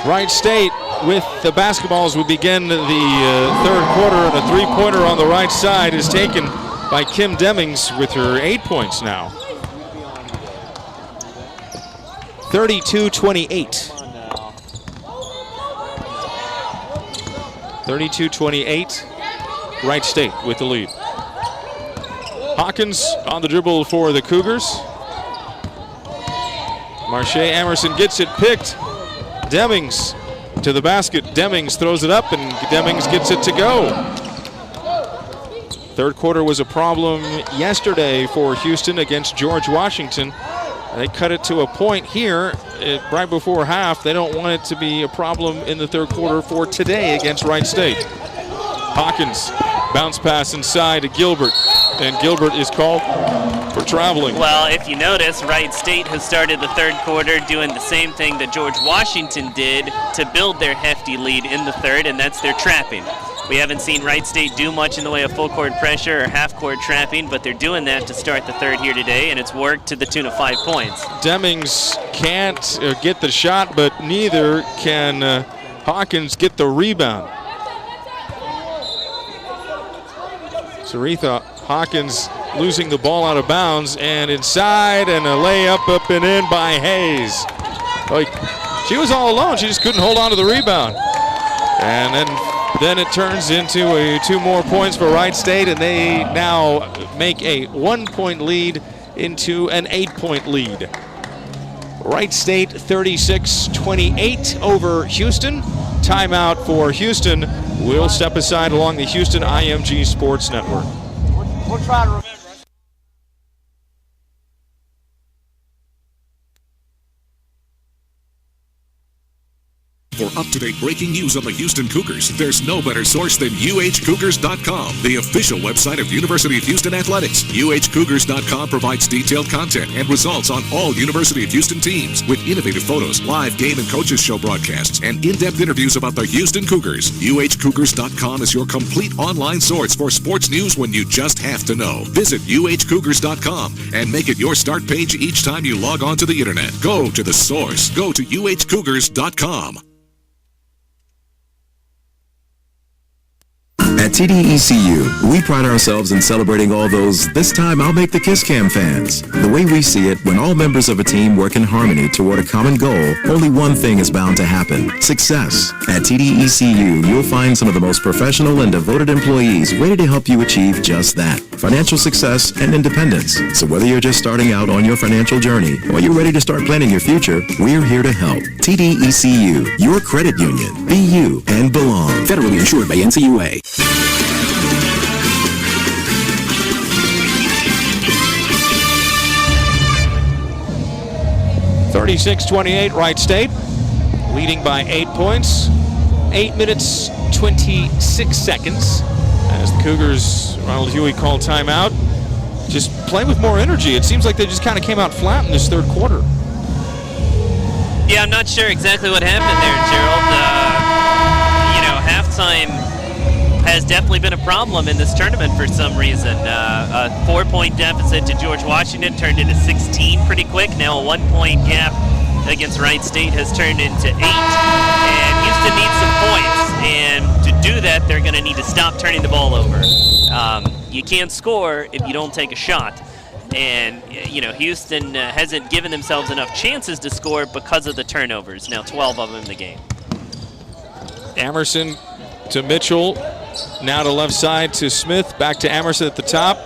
Wright State with the basketballs will begin the third quarter, and a three-pointer on the right side is taken by Kim Demings with her 8 points now. 32-28. 32-28. Wright State with the lead. Hawkins on the dribble for the Cougars. Marche Emerson gets it picked. Demings to the basket. Demings throws it up, and Demings gets it to go. Third quarter was a problem yesterday for Houston against George Washington. They cut it to a point here right before half. They don't want it to be a problem in the third quarter for today against Wright State. Hawkins, bounce pass inside to Gilbert, and Gilbert is called for traveling. Well, if you notice, Wright State has started the third quarter doing the same thing that George Washington did to build their hefty lead in the third, and that's their trapping. We haven't seen Wright State do much in the way of full court pressure or half court trapping, but they're doing that to start the third here today, and it's worked to the tune of 5 points. Demings Can't get the shot, but neither can Hawkins get the rebound. Saritha Hawkins losing the ball out of bounds, and inside, and a layup up and in by Hayes. She was all alone. She just couldn't hold on to the rebound. And then it turns into 2 more points for Wright State, and they now make a 1-point lead into an 8-point lead. Wright State 36-28 over Houston. Timeout for Houston. We'll step aside along the Houston IMG Sports Network. We'll try to remember. For up-to-date breaking news on the Houston Cougars, there's no better source than UHCougars.com, the official website of University of Houston Athletics. UHCougars.com provides detailed content and results on all University of Houston teams, with innovative photos, live game and coaches show broadcasts, and in-depth interviews about the Houston Cougars. UHCougars.com is your complete online source for sports news when you just have to know. Visit UHCougars.com and make it your start page each time you log on to the internet. Go to the source. Go to UHCougars.com. At TDECU, we pride ourselves in celebrating all those "this time I'll make the Kiss Cam" fans. The way we see it, when all members of a team work in harmony toward a common goal, only one thing is bound to happen: success. At TDECU, you'll find some of the most professional and devoted employees ready to help you achieve just that: financial success and independence. So whether you're just starting out on your financial journey or you're ready to start planning your future, we're here to help. TDECU, your credit union. Be you and belong. Federally insured by NCAA. 36-28, Wright State, leading by 8 points. 8 minutes, 26 seconds. As the Cougars, Ronald Huey called timeout. Just play with more energy. It seems like they just kind of came out flat in this third quarter. Yeah, I'm not sure exactly what happened there, Gerald. Halftime has definitely been a problem in this tournament for some reason. A 4-point deficit to George Washington turned into 16 pretty quick. Now a 1-point gap against Wright State has turned into 8. And Houston needs some points. And to do that, they're going to need to stop turning the ball over. You can't score if you don't take a shot. And, Houston hasn't given themselves enough chances to score because of the turnovers. Now 12 of them in the game. Emerson to Mitchell. Now to left side to Smith. Back to Emerson at the top.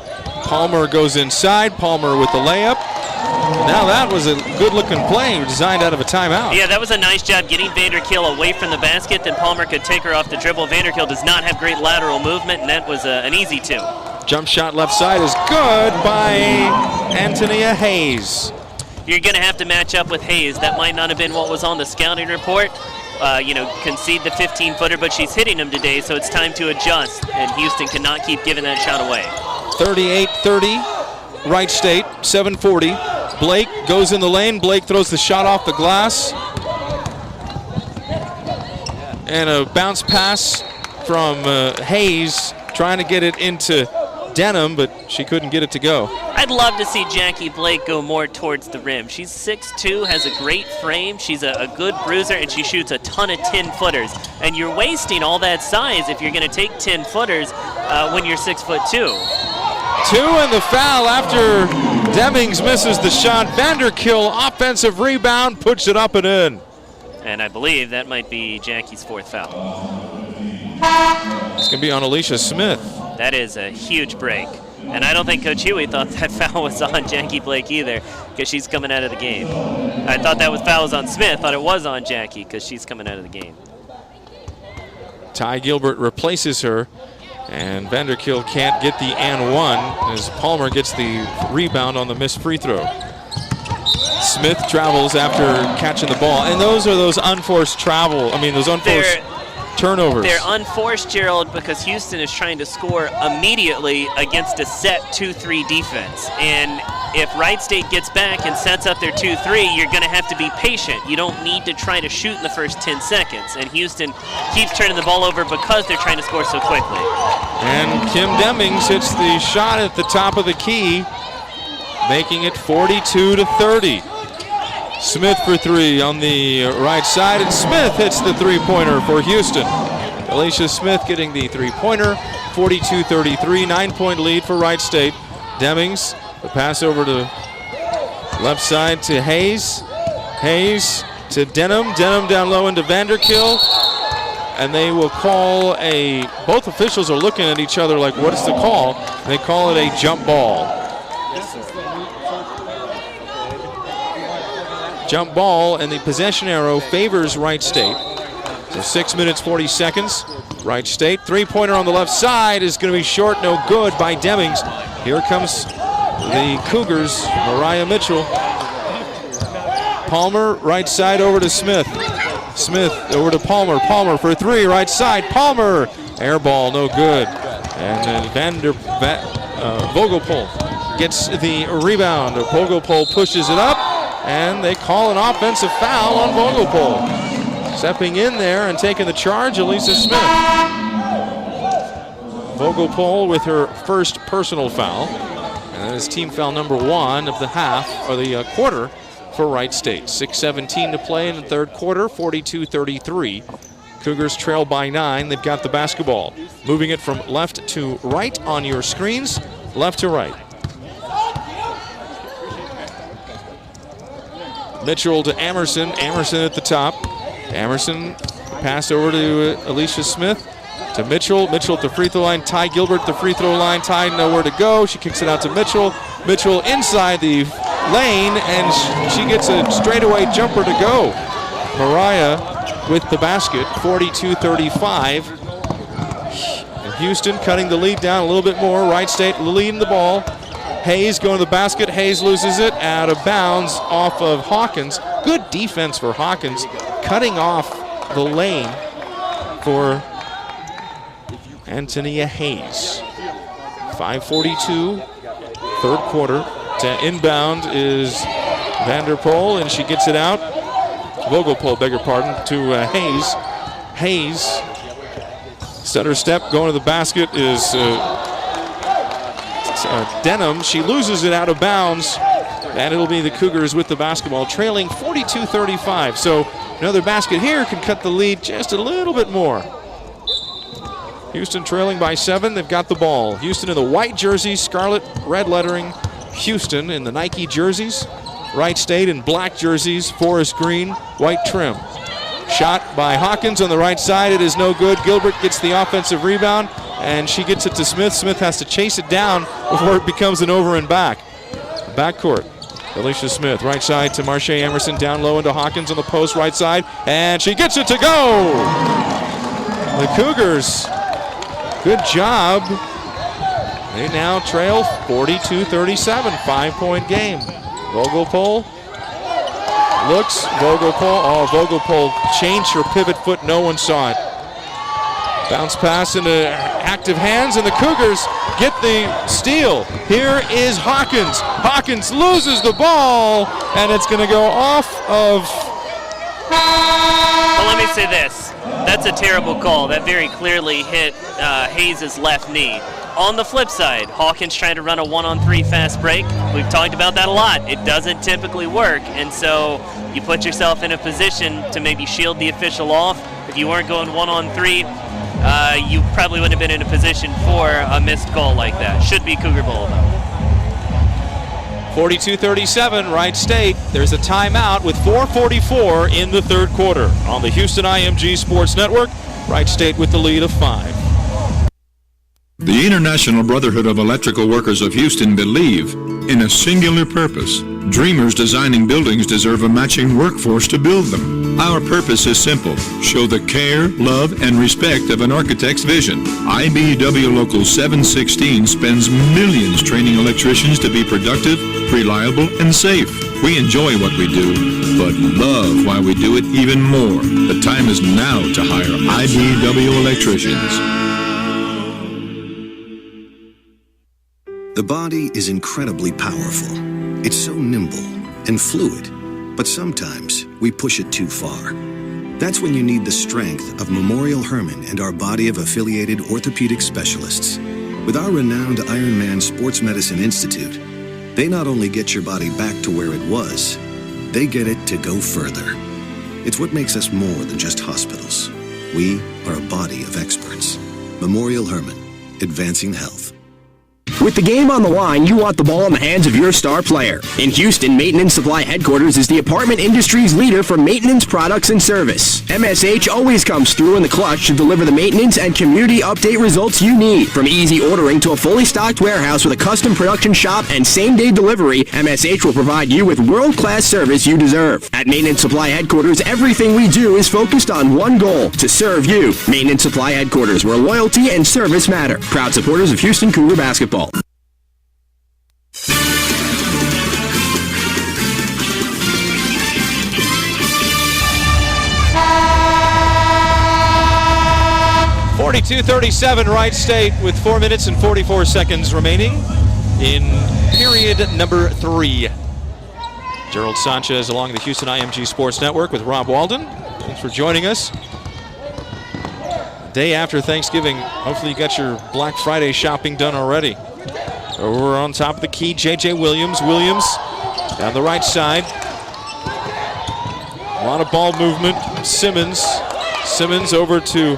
Palmer goes inside. Palmer with the layup. Now that was a good-looking play designed out of a timeout. Yeah, that was a nice job getting Vanderkill away from the basket. Then Palmer could take her off the dribble. Vanderkill does not have great lateral movement, and that was an easy 2. Jump shot left side is good by Antonia Hayes. You're going to have to match up with Hayes. That might not have been what was on the scouting report. Concede the 15-footer, but she's hitting him today, so it's time to adjust, and Houston cannot keep giving that shot away. 38-30, Wright State, 7:40. Blake goes in the lane. Blake throws the shot off the glass. And a bounce pass from Hayes, trying to get it into Denham, but she couldn't get it to go. I'd love to see Jackie Blake go more towards the rim. She's 6'2", has a great frame. She's a good bruiser, and she shoots a ton of 10-footers. And you're wasting all that size if you're going to take 10-footers when you're 6'2". 2 and the foul after Demings misses the shot. Vanderkill, offensive rebound, puts it up and in. And I believe that might be Jackie's 4th foul. It's going to be on Alicia Smith. That is a huge break. And I don't think Coach Huey thought that foul was on Jackie Blake either, because she's coming out of the game. I thought that foul was on Smith, thought it was on Jackie, because she's coming out of the game. Ty Gilbert replaces her, and Vanderkill can't get the and one as Palmer gets the rebound on the missed free throw. Smith travels after catching the ball, and those are those unforced turnovers. They're unforced, Gerald, because Houston is trying to score immediately against a set 2-3 defense. And if Wright State gets back and sets up their 2-3, you're going to have to be patient. You don't need to try to shoot in the first 10 seconds. And Houston keeps turning the ball over because they're trying to score so quickly. And Kim Demings hits the shot at the top of the key, making it 42-30. Smith for three on the right side, and Smith hits the three-pointer for Houston. Alicia Smith getting the three-pointer, 42-33, 9-point lead for Wright State. Demings, the pass over to left side to Hayes. Hayes to Denham. Denham down low into Vanderkill. And they will call both officials are looking at each other like, what is the call? They call it a jump ball. Jump ball, and the possession arrow favors Wright State. So 6 minutes, 40 seconds. Wright State, three-pointer on the left side is going to be short, no good by Demings. Here comes the Cougars, Mariah Mitchell. Palmer, right side over to Smith. Smith over to Palmer. Palmer for three, right side. Palmer, air ball, no good. And then Vogelpohl gets the rebound. Vogelpohl pushes it up, and they call an offensive foul on Vogelpohl. Stepping in there and taking the charge, Elisa Smith. Vogelpohl with her first personal foul. And that is team foul number one of the half, or the quarter, for Wright State. 6:17 to play in the third quarter, 42-33. Cougars trail by 9. They've got the basketball. Moving it from left to right on your screens, left to right. Mitchell to Amerson. Amerson at the top. Amerson pass over to Alicia Smith. To Mitchell. Mitchell at the free throw line. Ty Gilbert at the free throw line. Ty nowhere to go. She kicks it out to Mitchell. Mitchell inside the lane, and she gets a straightaway jumper to go. Mariah with the basket, 42-35. And Houston cutting the lead down a little bit more. Wright State leading the ball. Hayes going to the basket. Hayes loses it out of bounds off of Hawkins. Good defense for Hawkins, cutting off the lane for Antonia Hayes. 5:42, third quarter. To inbound is Vanderpool, and she gets it out. Vogelpohl, beg your pardon, to Hayes. Hayes, stutter step, going to the basket is Denham. She loses it out of bounds, and it'll be the Cougars with the basketball, trailing 42-35. So another basket here can cut the lead just a little bit more. Houston trailing by 7. They've got the ball. Houston in the white jerseys, scarlet red lettering. Houston in the Nike jerseys. Wright State in black jerseys, forest green, white trim. Shot by Hawkins on the right side. It is no good. Gilbert gets the offensive rebound, and she gets it to Smith. Smith has to chase it down before it becomes an over and back. Backcourt. Alicia Smith, right side to Marche Emerson, down low into Hawkins on the post, right side, and she gets it to go! The Cougars, good job. They now trail 42-37, 5-point game. Vogelpohl looks, Vogelpohl changed her pivot foot, no one saw it. Bounce pass into active hands, and the Cougars get the steal. Here is Hawkins. Hawkins loses the ball, and it's going to go off of... Well, let me say this. That's a terrible call. That very clearly hit Hayes' left knee. On the flip side, Hawkins trying to run a 1-on-3 fast break. We've talked about that a lot. It doesn't typically work, and so you put yourself in a position to maybe shield the official off. If you weren't going 1-on-3, you probably wouldn't have been in a position for a missed call like that. Should be Cougar ball, though. 42-37, Wright State. There's a timeout with 4:44 in the third quarter. On the Houston IMG Sports Network, Wright State with the lead of 5. The International Brotherhood of Electrical Workers of Houston believe in a singular purpose. Dreamers designing buildings deserve a matching workforce to build them. Our purpose is simple: show the care, love, and respect of an architect's vision. IBEW Local 716 spends millions training electricians to be productive, reliable, and safe. We enjoy what we do, but love why we do it even more. The time is now to hire IBEW electricians. The body is incredibly powerful. It's so nimble and fluid, but sometimes we push it too far. That's when you need the strength of Memorial Hermann and our body of affiliated orthopedic specialists. With our renowned Ironman Sports Medicine Institute, they not only get your body back to where it was, they get it to go further. It's what makes us more than just hospitals. We are a body of experts. Memorial Hermann, advancing health. With the game on the line, you want the ball in the hands of your star player. In Houston, Maintenance Supply Headquarters is the apartment industry's leader for maintenance products and service. MSH always comes through in the clutch to deliver the maintenance and community update results you need. From easy ordering to a fully stocked warehouse with a custom production shop and same-day delivery, MSH will provide you with world-class service you deserve. At Maintenance Supply Headquarters, everything we do is focused on one goal: to serve you. Maintenance Supply Headquarters, where loyalty and service matter. Proud supporters of Houston Cougar basketball. .42-37 Wright State with 4 minutes and 44 seconds remaining in period number 3. Gerald Sanchez along the Houston IMG Sports Network with Rob Walden. Thanks for joining us. Day after Thanksgiving. Hopefully you got your Black Friday shopping done already. Over on top of the key, J.J. Williams. Williams down the right side. A lot of ball movement. Simmons over to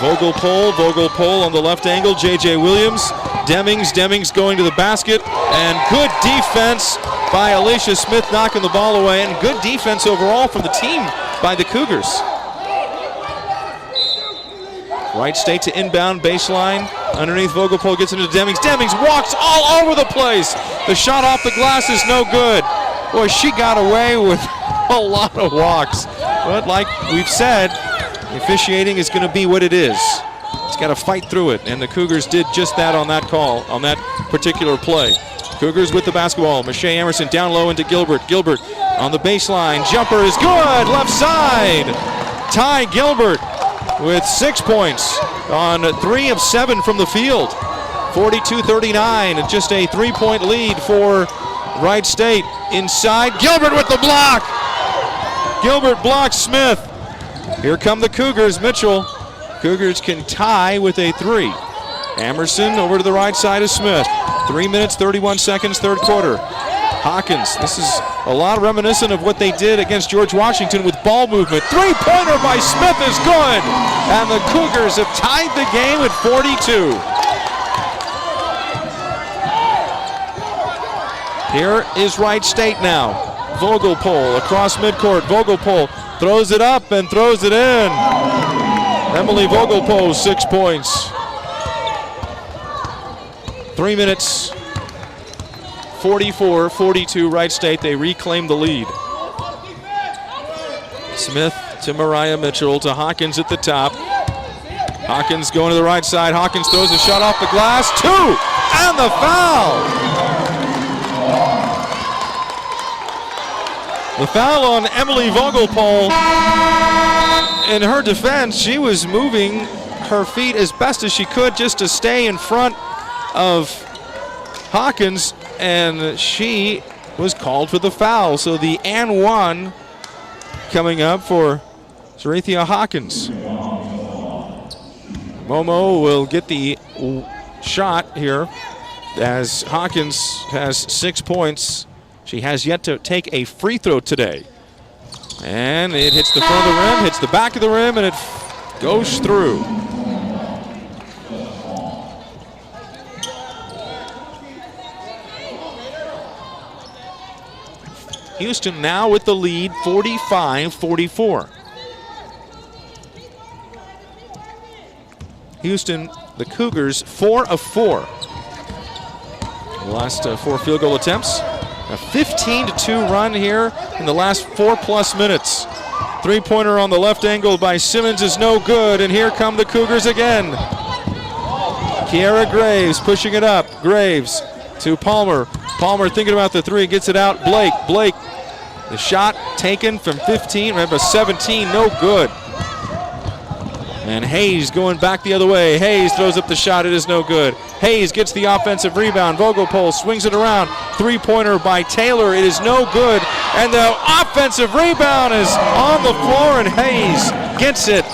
Vogelpohl. Vogelpohl on the left angle. J.J. Williams. Demings going to the basket. And good defense by Alicia Smith knocking the ball away. And good defense overall from the team by the Cougars. Wright State to inbound baseline. Underneath, Vogelpohl gets into Demings. Demings walks all over the place. The shot off the glass is no good. Boy, she got away with a lot of walks. But like we've said, officiating is going to be what it is. It's got to fight through it, and the Cougars did just that on that call, on that particular play. Cougars with the basketball. Mache Emerson down low into Gilbert. Gilbert on the baseline. Jumper is good. Left side. Ty Gilbert with 6 points on 3 of 7 from the field. 42-39, and just a 3-point lead for Wright State. Inside, Gilbert with the block. Gilbert blocks Smith. Here come the Cougars. Mitchell. Cougars can tie with a 3. Emerson over to the right side of Smith. 3 minutes, 31 seconds, third quarter. Hawkins, this is a lot reminiscent of what they did against George Washington with ball movement. 3-pointer by Smith is good. And the Cougars have tied the game at 42. Here is Wright State now. Vogelpohl across midcourt. Vogelpohl throws it up and throws it in. Emily Vogelpohl, 6 points. 3 minutes, 44-42 Wright State. They reclaim the lead. Smith to Mariah Mitchell to Hawkins at the top. Hawkins going to the right side. Hawkins throws a shot off the glass. 2! And the foul! The foul on Emily Vogelpohl. In her defense, she was moving her feet as best as she could just to stay in front of Hawkins, and she was called for the foul. So the and one coming up for Zarathia Hawkins. Momo will get the shot here as Hawkins has 6 points. She has yet to take a free throw today. And it hits the front of the rim, hits the back of the rim, and it goes through. Houston now with the lead, 45-44. Houston The Cougars 4 of 4. The last 4 field goal attempts. A 15-2 run here in the last 4+ minutes. Three-pointer on the left angle by Simmons is no good, and here come the Cougars again. Kiara Graves pushing it up. Graves to Palmer. Palmer thinking about the three, gets it out. Blake, the shot taken from 15, remember 17, no good. And Hayes going back the other way. Hayes throws up the shot, it is no good. Hayes gets the offensive rebound. Vogelpohl swings it around. Three-pointer by Taylor, it is no good. And the offensive rebound is on the floor, and Hayes gets it.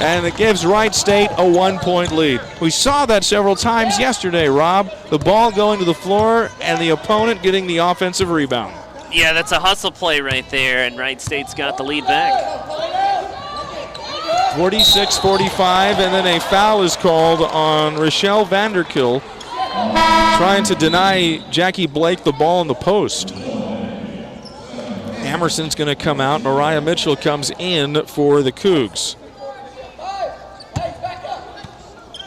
And it gives Wright State a 1-point lead. We saw that several times yesterday, Rob. The ball going to the floor and the opponent getting the offensive rebound. Yeah, that's a hustle play right there, and Wright State's got the lead back. 46-45, and then a foul is called on Rochelle Vanderkill, trying to deny Jackie Blake the ball in the post. Emerson's going to come out. Mariah Mitchell comes in for the Cougs.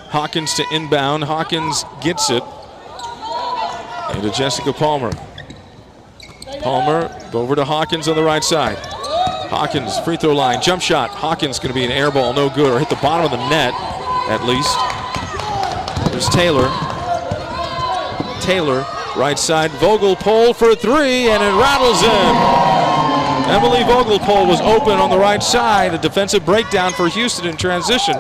Hawkins to inbound. Hawkins gets it. And to Jessica Palmer. Palmer over to Hawkins on the right side. Hawkins, free throw line, jump shot. Hawkins going to be an air ball, no good, or hit the bottom of the net, at least. There's Taylor. Taylor, right side, Vogelpohl for three, and it rattles in. Emily Vogelpohl was open on the right side. A defensive breakdown for Houston in transition.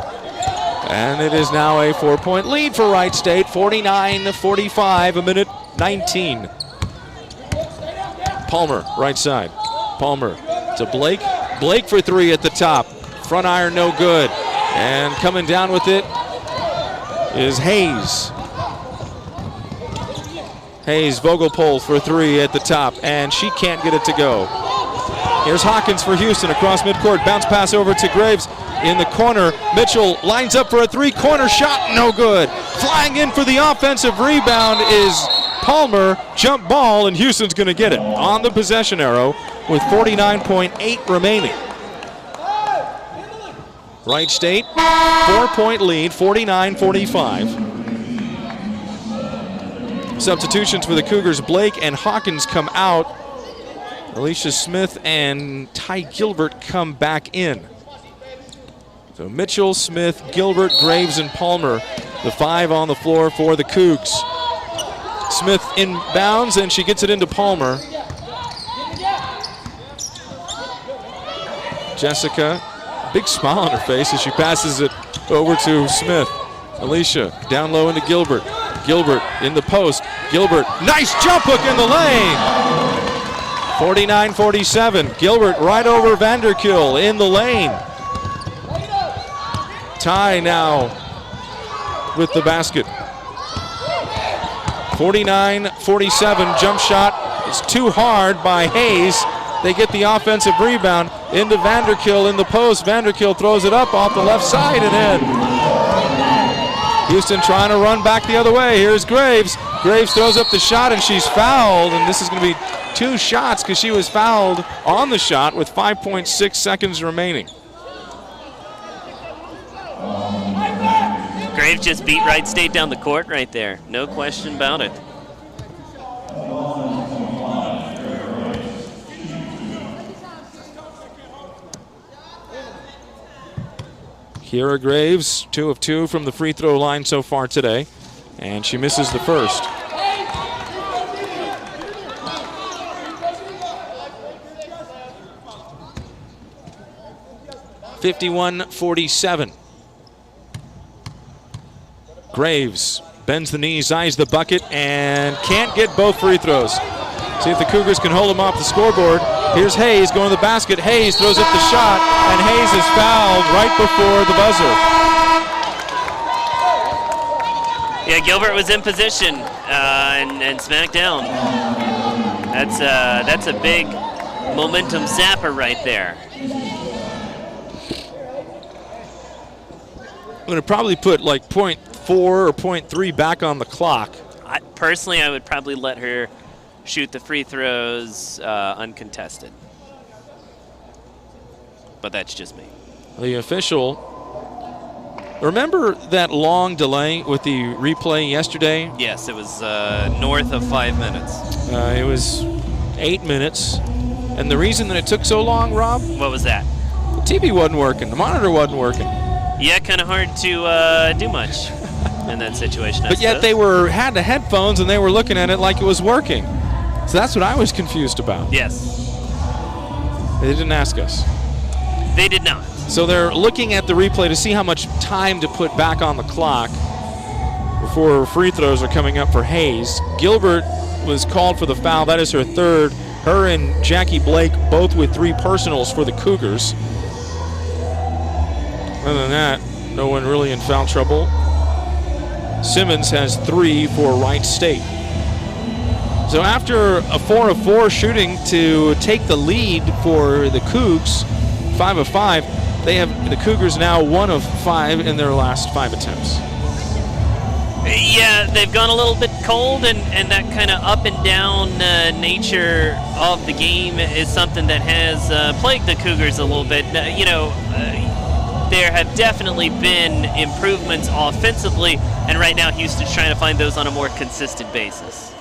And it is now a 4-point lead for Wright State, 49-45, a minute 19. Palmer, right side. Palmer to Blake. Blake for three at the top. Front iron, no good. And coming down with it is Hayes. Hayes, Vogelpohl for three at the top, and she can't get it to go. Here's Hawkins for Houston across midcourt. Bounce pass over to Graves in the corner. Mitchell lines up for a three-corner shot, no good. Flying in for the offensive rebound is Palmer. Jump ball, and Houston's going to get it on the possession arrow with 49.8 remaining. Wright State, 4-point lead, 49-45. Substitutions for the Cougars. Blake and Hawkins come out. Alicia Smith and Ty Gilbert come back in. So Mitchell, Smith, Gilbert, Graves, and Palmer, the five on the floor for the Cougs. Smith inbounds, and she gets it into Palmer. Jessica, big smile on her face as she passes it over to Smith. Alicia down low into Gilbert. Gilbert in the post. Gilbert, nice jump hook in the lane. 49-47. Gilbert right over Vanderkill in the lane. Ty now with the basket. 49-47. Jump shot is too hard by Hayes. They get the offensive rebound into Vanderkill in the post. Vanderkill throws it up off the left side and in. Houston trying to run back the other way. Here's Graves. Graves throws up the shot, and she's fouled, and this is going to be two shots because she was fouled on the shot with 5.6 seconds remaining. Graves just beat Wright State down the court right there. No question about it. Kiara Graves, 2 of 2 from the free throw line so far today, and she misses the first. (51-47). Graves bends the knees, eyes the bucket, and can't get both free throws. See if the Cougars can hold them off the scoreboard. Here's Hayes going to the basket. Hayes throws up the shot, and Hayes is fouled right before the buzzer. Yeah, Gilbert was in position and smacked down. That's a big momentum zapper right there. I'm going to probably put like 0.4 or 0.3 back on the clock. Personally, I would probably let her shoot the free throws uncontested. But that's just me. The official Remember that long delay with the replay yesterday? Yes, it was north of 5 minutes. It was 8 minutes. And the reason that it took so long, Rob? What was that? The TV wasn't working. The monitor wasn't working. Yeah, kind of hard to do much in that situation. But yet they had the headphones and they were looking at it like it was working. So that's what I was confused about. Yes. They didn't ask us. They did not. So they're looking at the replay to see how much time to put back on the clock before free throws are coming up for Hayes. Gilbert was called for the foul. That is her third. Her and Jackie Blake both with 3 personals for the Cougars. Other than that, no one really in foul trouble. Simmons has 3 for Wright State. So after a 4 of 4 shooting to take the lead for the Cougs, 5 of 5, they have the Cougars now 1 of 5 in their last 5 attempts. Yeah, they've gone a little bit cold, and that kind of up and down nature of the game is something that has plagued the Cougars a little bit. There have definitely been improvements offensively, and right now Houston's trying to find those on a more consistent basis.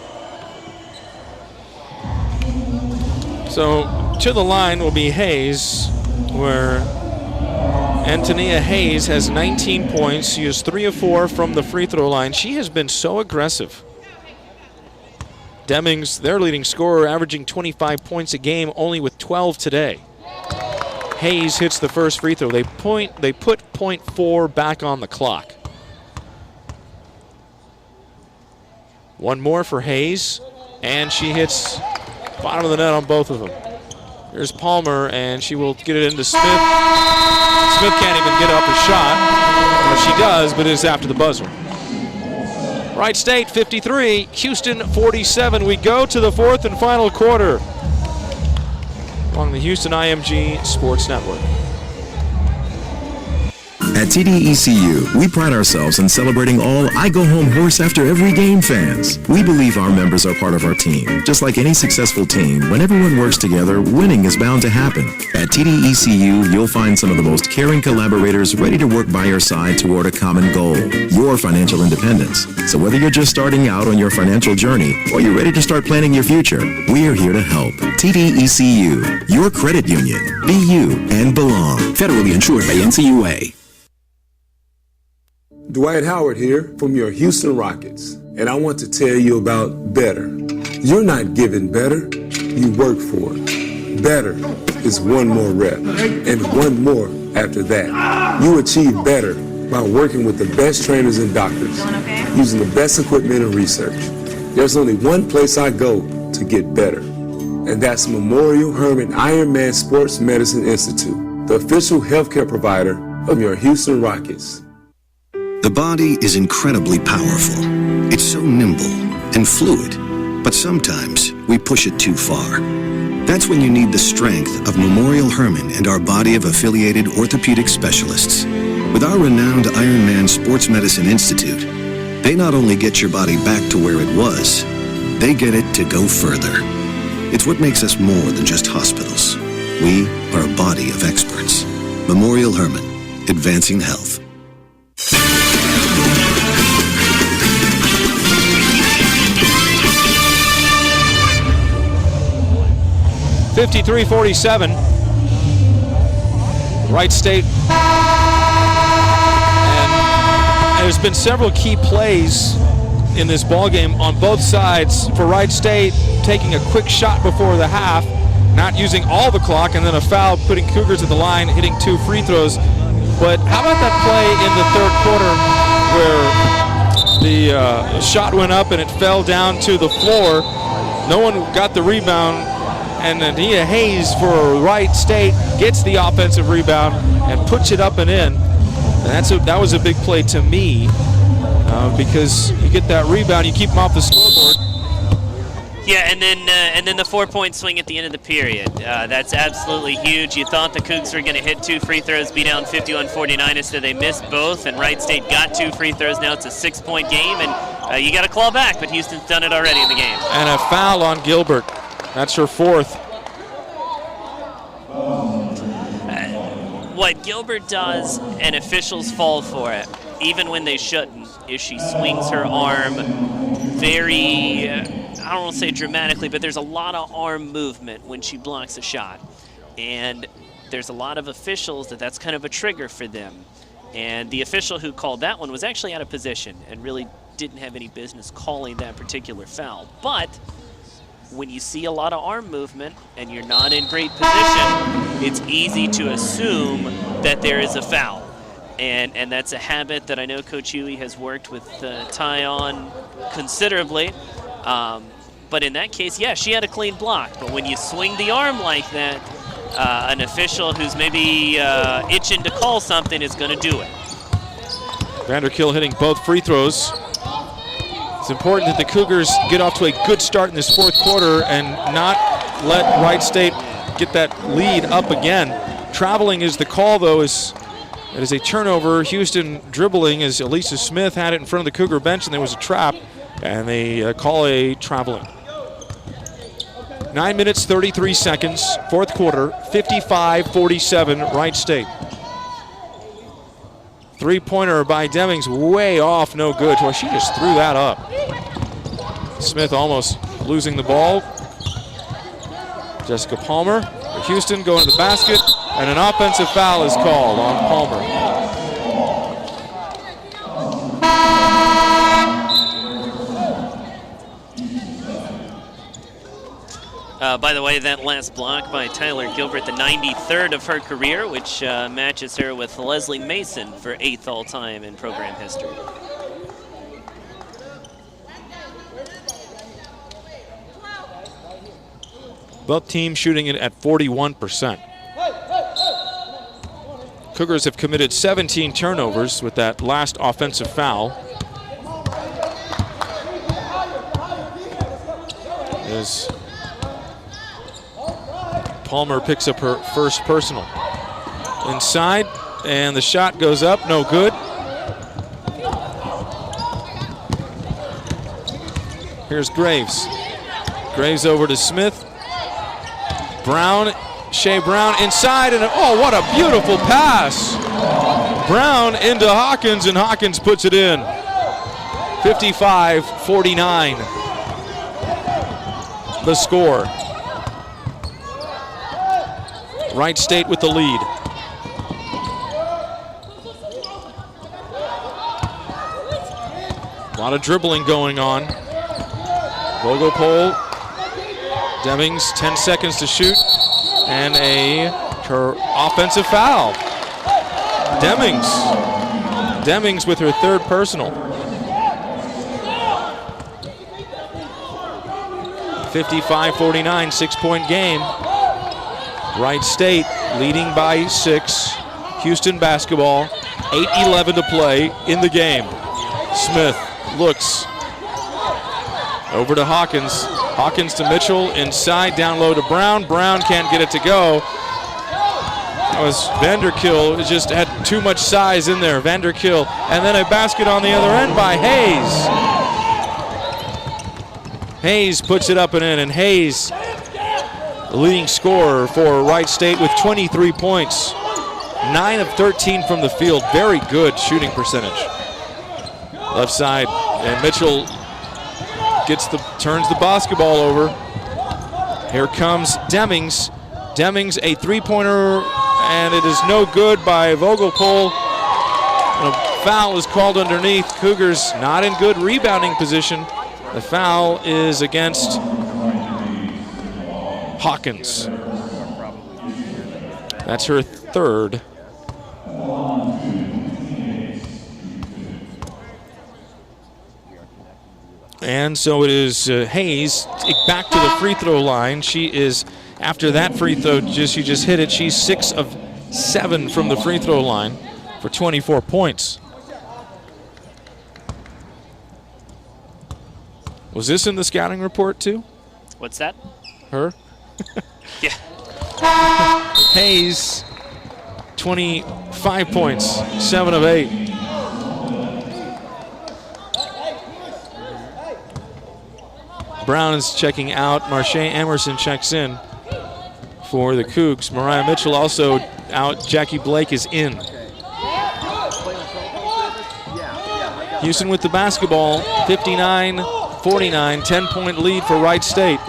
So to the line will be Hayes, where Antonia Hayes has 19 points. She is 3 of 4 from the free throw line. She has been so aggressive. Demings, their leading scorer, averaging 25 points a game, only with 12 today. Hayes hits the first free throw. They put .4 back on the clock. One more for Hayes, and she hits bottom of the net on both of them. Here's Palmer, and she will get it into Smith. Smith can't even get up a shot. Well, she does, but it's after the buzzer. Wright State 53, Houston 47. We go to the 4th and final quarter along the Houston IMG Sports Network. At TDECU, we pride ourselves in celebrating all I Go Home Horse After Every Game fans. We believe our members are part of our team. Just like any successful team, when everyone works together, winning is bound to happen. At TDECU, you'll find some of the most caring collaborators ready to work by your side toward a common goal, your financial independence. So whether you're just starting out on your financial journey or you're ready to start planning your future, we are here to help. TDECU, your credit union. Be you and belong. Federally insured by NCAA. Dwight Howard here from your Houston Rockets, and I want to tell you about Better. You're not given better, you work for it. Better is one more rep, and one more after that. You achieve better by working with the best trainers and doctors, using the best equipment and research. There's only one place I go to get better, and that's Memorial Hermann Ironman Sports Medicine Institute, the official healthcare provider of your Houston Rockets. The body is incredibly powerful. It's so nimble and fluid, but sometimes we push it too far. That's when you need the strength of Memorial Hermann and our body of affiliated orthopedic specialists. With our renowned Ironman Sports Medicine Institute, they not only get your body back to where it was, they get it to go further. It's what makes us more than just hospitals. We are a body of experts. Memorial Hermann, advancing health. 53-47. Wright State. And there's been several key plays in this ballgame on both sides. For Wright State, taking a quick shot before the half, not using all the clock, and then a foul, putting Cougars at the line, hitting 2 free throws. But how about that play in the third quarter where the shot went up and it fell down to the floor? No one got the rebound, and Ania Hayes for Wright State gets the offensive rebound and puts it up and in. And that was a big play to me because you get that rebound, you keep them off the scoreboard. Yeah, and then the 4-point swing at the end of the period. That's absolutely huge. You thought the Cougs were going to hit 2 free throws, be down 51-49. Instead, they missed both, and Wright State got 2 free throws. Now it's a 6-point game, and you got to claw back, but Houston's done it already in the game. And a foul on Gilbert. That's her 4th. What Gilbert does, and officials fall for it, even when they shouldn't, is she swings her arm very, I don't want to say dramatically, but there's a lot of arm movement when she blocks a shot. And there's a lot of officials that's kind of a trigger for them. And the official who called that one was actually out of position and really didn't have any business calling that particular foul. But when you see a lot of arm movement and you're not in great position, it's easy to assume that there is a foul. And that's a habit that I know Coach Huey has worked with Ty on considerably. But in that case, yeah, she had a clean block. But when you swing the arm like that, an official who's maybe itching to call something is going to do it. Vanderkill hitting both free throws. It's important that the Cougars get off to a good start in this fourth quarter and not let Wright State get that lead up again. Traveling is the call, though. It is a turnover. Houston dribbling as Alicia Smith had it in front of the Cougar bench, and there was a trap, and they call a traveling. 9 minutes, 33 seconds, fourth quarter, 55-47, Wright State. Three-pointer by Demings, way off, no good. Well, she just threw that up. Smith almost losing the ball. Jessica Palmer for Houston going to the basket, and an offensive foul is called on Palmer. By the way, that last block by Tyler Gilbert, the 93rd of her career, which matches her with Leslie Mason for 8th all-time in program history. Both teams shooting it at 41%. Cougars have committed 17 turnovers with that last offensive foul. As Palmer picks up her first personal. Inside, and the shot goes up, no good. Here's Graves. Graves over to Smith. Brown, Shea Brown inside, and oh, what a beautiful pass. Brown into Hawkins, and Hawkins puts it in. 55-49. The score. Wright State with the lead. A lot of dribbling going on. Vogelpol, Demings, 10 seconds to shoot, and her offensive foul. Demings with her third personal. 55-49, 6-point game. Wright State leading by 6. Houston basketball, 8:11 to play in the game. Smith looks over to Hawkins. Hawkins to Mitchell, inside, down low to Brown. Brown can't get it to go. That was Vanderkill, just had too much size in there. Vanderkill, and then a basket on the other end by Hayes. Hayes puts it up and in, and Hayes, the leading scorer for Wright State with 23 points. 9 of 13 from the field, very good shooting percentage. Left side, and Mitchell turns the basketball over. Here comes Demings. Demings, a three-pointer, and it is no good by Vogelpol. And a foul is called underneath. Cougars not in good rebounding position. The foul is against Hawkins. That's her third. And so it is Hayes back to the free throw line. She is, after that free throw, she just hit it. She's 6 of 7 from the free throw line for 24 points. Was this in the scouting report too? What's that? Her? Yeah. Hayes, 25 points, 7 of 8. Brown is checking out. Marche Emerson checks in for the Cougs. Mariah Mitchell also out. Jackie Blake is in. Houston with the basketball, 59-49, 10-point lead for Wright State.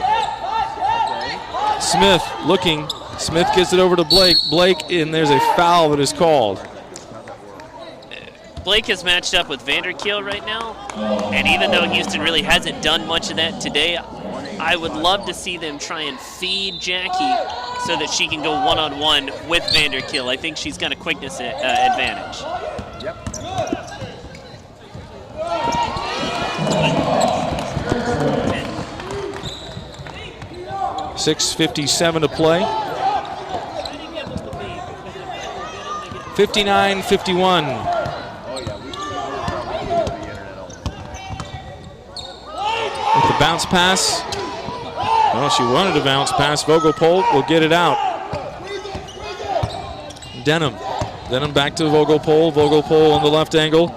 Smith looking. Smith gets it over to Blake. Blake, and there's a foul that is called. Blake is matched up with Vanderkeel right now, and even though Houston really hasn't done much of that today, I would love to see them try and feed Jackie so that she can go one-on-one with Vanderkeel. I think she's got a quickness advantage. 6:57 to play. 59-51. With the bounce pass. Well, she wanted to bounce pass. Vogelpohl will get it out. Denham back to Vogelpohl. Vogelpohl on the left angle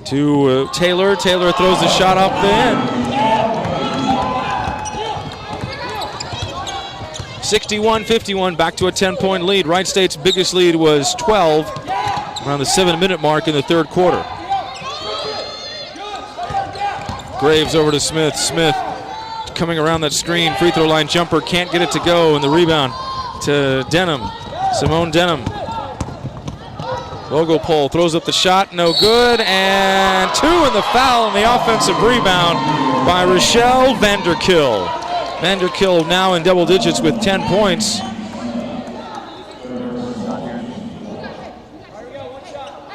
to Taylor. Taylor throws the shot up the end. 61-51, back to a 10-point lead. Wright State's biggest lead was 12, around the 7-minute mark in the third quarter. Graves over to Smith. Smith coming around that screen. Free throw line jumper. Can't get it to go. And the rebound to Denham. Simone Denham. Vogelpohl throws up the shot. No good. And 2 in the foul on the offensive rebound by Rochelle Vanderkeel. Vanderkeel now in double digits with 10 points.